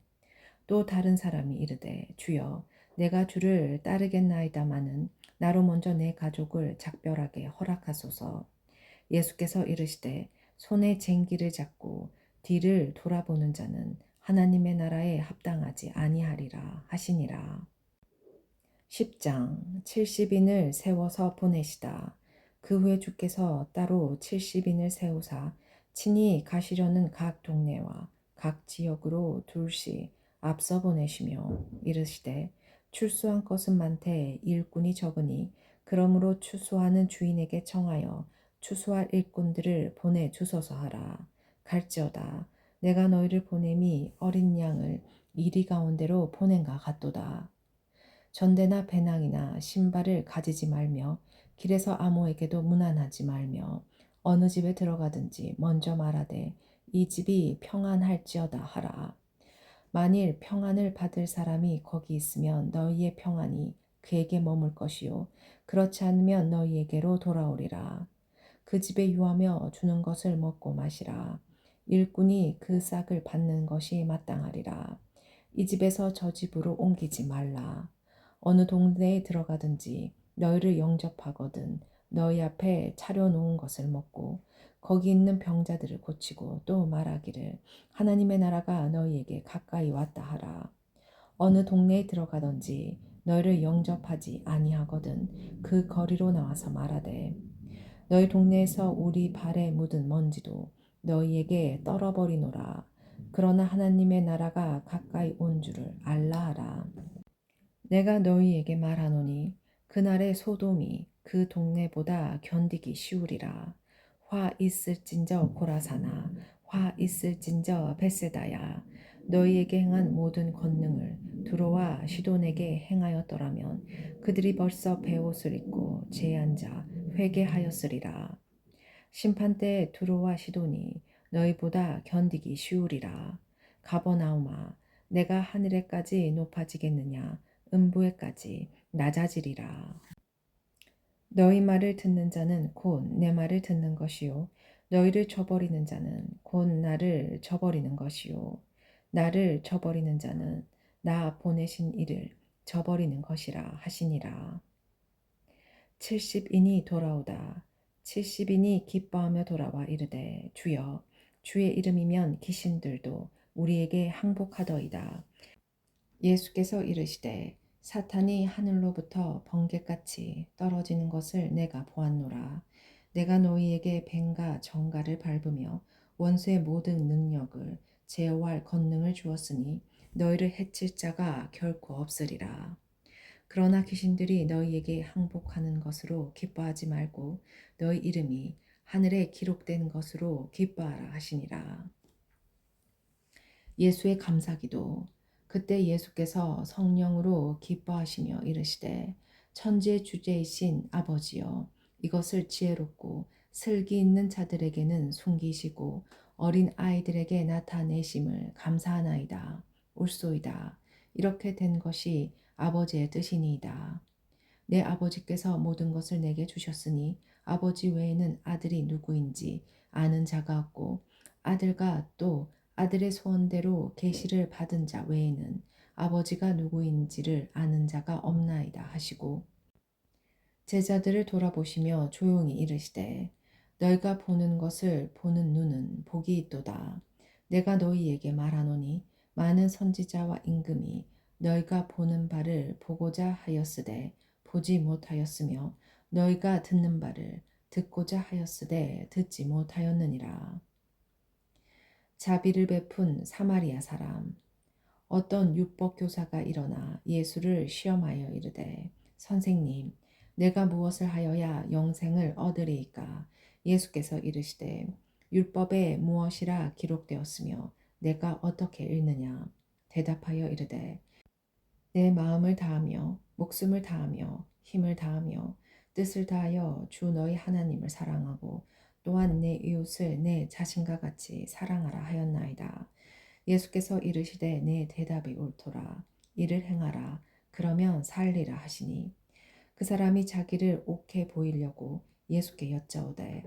또 다른 사람이 이르되 주여 내가 주를 따르겠나이다마는 나로 먼저 내 가족을 작별하게 허락하소서. 예수께서 이르시되 손에 쟁기를 잡고 뒤를 돌아보는 자는 하나님의 나라에 합당하지 아니하리라 하시니라. 10장 70인을 세워서 보내시다. 그 후에 주께서 따로 70인을 세우사 친히 가시려는 각 동네와 각 지역으로 둘씩 앞서 보내시며 이르시되 출소한 것은 많되 일꾼이 적으니 그러므로 추수하는 주인에게 청하여 추수할 일꾼들을 보내 주소서 하라. 갈지어다 내가 너희를 보냄이 어린 양을 이리 가운데로 보낸가 같도다. 전대나 배낭이나 신발을 가지지 말며 길에서 아무에게도 문안하지 말며 어느 집에 들어가든지 먼저 말하되 이 집이 평안할지어다 하라. 만일 평안을 받을 사람이 거기 있으면 너희의 평안이 그에게 머물 것이요 그렇지 않으면 너희에게로 돌아오리라. 그 집에 유하며 주는 것을 먹고 마시라. 일꾼이 그 싹을 받는 것이 마땅하리라. 이 집에서 저 집으로 옮기지 말라. 어느 동네에 들어가든지 너희를 영접하거든 너희 앞에 차려놓은 것을 먹고 거기 있는 병자들을 고치고 또 말하기를 하나님의 나라가 너희에게 가까이 왔다 하라. 어느 동네에 들어가든지 너희를 영접하지 아니하거든 그 거리로 나와서 말하되 너희 동네에서 우리 발에 묻은 먼지도 너희에게 떨어버리노라. 그러나 하나님의 나라가 가까이 온 줄을 알라 하라. 내가 너희에게 말하노니 그날의 소돔이 그 동네보다 견디기 쉬우리라. 화 있을진저 고라사나 화 있을진저 벳세다야 너희에게 행한 모든 권능을 두로와 시돈에게 행하였더라면 그들이 벌써 베옷을 입고 제앉아 회개하였으리라. 심판 때에 두로와 시돈이 너희보다 견디기 쉬우리라. 가버나움아 내가 하늘에까지 높아지겠느냐 음부에까지 낮아지리라. 너희 말을 듣는 자는 곧 내 말을 듣는 것이요 너희를 저버리는 자는 곧 나를 저버리는 것이요 나를 저버리는 자는 나 보내신 이를 저버리는 것이라 하시니라. 70인이 돌아오다. 70인이 기뻐하며 돌아와 이르되 주여 주의 이름이면 귀신들도 우리에게 항복하더이다. 예수께서 이르시되 사탄이 하늘로부터 번개같이 떨어지는 것을 내가 보았노라. 내가 너희에게 뱀과 정갈을 밟으며 원수의 모든 능력을 제어할 권능을 주었으니 너희를 해칠 자가 결코 없으리라. 그러나 귀신들이 너희에게 항복하는 것으로 기뻐하지 말고 너희 이름이 하늘에 기록된 것으로 기뻐하라 하시니라. 예수의 감사기도. 그때 예수께서 성령으로 기뻐하시며 이르시되 천지의 주제이신 아버지여 이것을 지혜롭고 슬기 있는 자들에게는 숨기시고 어린 아이들에게 나타내심을 감사하나이다. 옳소이다. 이렇게 된 것이 아버지의 뜻이니이다. 내 아버지께서 모든 것을 내게 주셨으니 아버지 외에는 아들이 누구인지 아는 자가 없고 아들과 또 아들의 소원대로 계시를 받은 자 외에는 아버지가 누구인지를 아는 자가 없나이다 하시고 제자들을 돌아보시며 조용히 이르시되 너희가 보는 것을 보는 눈은 복이 있도다. 내가 너희에게 말하노니 많은 선지자와 임금이 너희가 보는 바를 보고자 하였으되 보지 못하였으며 너희가 듣는 바를 듣고자 하였으되 듣지 못하였느니라. 자비를 베푼 사마리아 사람. 어떤 율법 교사가 일어나 예수를 시험하여 이르되 선생님 내가 무엇을 하여야 영생을 얻으리이까. 예수께서 이르시되 율법에 무엇이라 기록되었으며 내가 어떻게 읽느냐. 대답하여 이르되 내 마음을 다하며 목숨을 다하며 힘을 다하며 뜻을 다하여 주 너희 하나님을 사랑하고 또한 내 이웃을 내 자신과 같이 사랑하라 하였나이다. 예수께서 이르시되 내 대답이 옳도라. 이를 행하라. 그러면 살리라 하시니 그 사람이 자기를 옳게 보이려고 예수께 여짜오되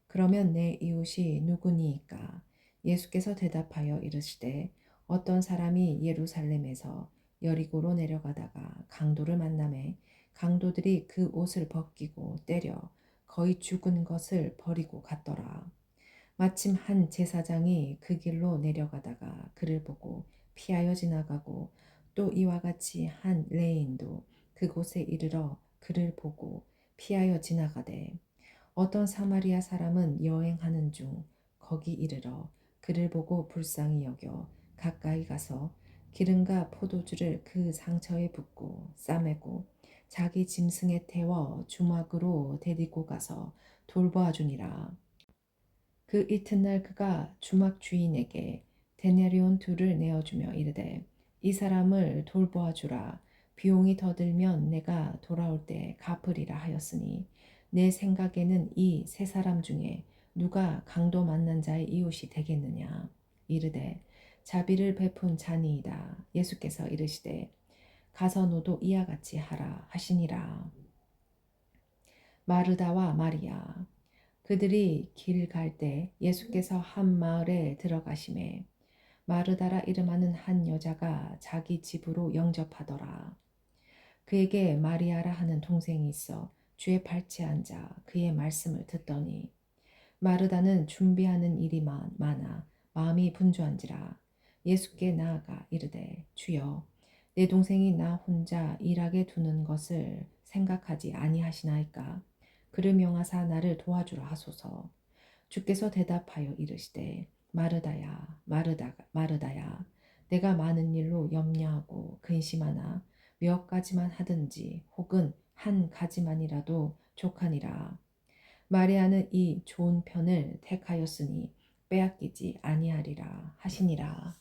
그러면 내 이웃이 누구니이까? 예수께서 대답하여 이르시되 어떤 사람이 예루살렘에서 여리고로 내려가다가 강도를 만나매 강도들이 그 옷을 벗기고 때려 거의 죽은 것을 버리고 갔더라. 마침 한 제사장이 그 길로 내려가다가 그를 보고 피하여 지나가고 또 이와 같이 한 레인도 그곳에 이르러 그를 보고 피하여 지나가되 어떤 사마리아 사람은 여행하는 중 거기 이르러 그를 보고 불쌍히 여겨 가까이 가서 기름과 포도주를 그 상처에 붓고 싸매고 자기 짐승에 태워 주막으로 데리고 가서 돌보아 주니라. 그 이튿날 그가 주막 주인에게 데나리온 둘을 내어주며 이르되 이 사람을 돌보아 주라. 비용이 더 들면 내가 돌아올 때 갚으리라 하였으니 내 생각에는 이 세 사람 중에 누가 강도 만난 자의 이웃이 되겠느냐. 이르되 자비를 베푼 자니이다. 예수께서 이르시되 가서 너도 이와 같이 하라 하시니라. 마르다와 마리아. 그들이 길 갈 때 예수께서 한 마을에 들어가심에 마르다라 이름하는 한 여자가 자기 집으로 영접하더라. 그에게 마리아라 하는 동생이 있어 주의 발치에 앉아 그의 말씀을 듣더니 마르다는 준비하는 일이 많아 마음이 분주한지라. 예수께 나아가 이르되 주여 내 동생이 나 혼자 일하게 두는 것을 생각하지 아니하시나이까. 그를 명하사 나를 도와주라 하소서. 주께서 대답하여 이르시되 마르다야 마르다야 내가 많은 일로 염려하고 근심하나 몇 가지만 하든지 혹은 한 가지만이라도 족하니라. 마리아는 이 좋은 편을 택하였으니 빼앗기지 아니하리라 하시니라.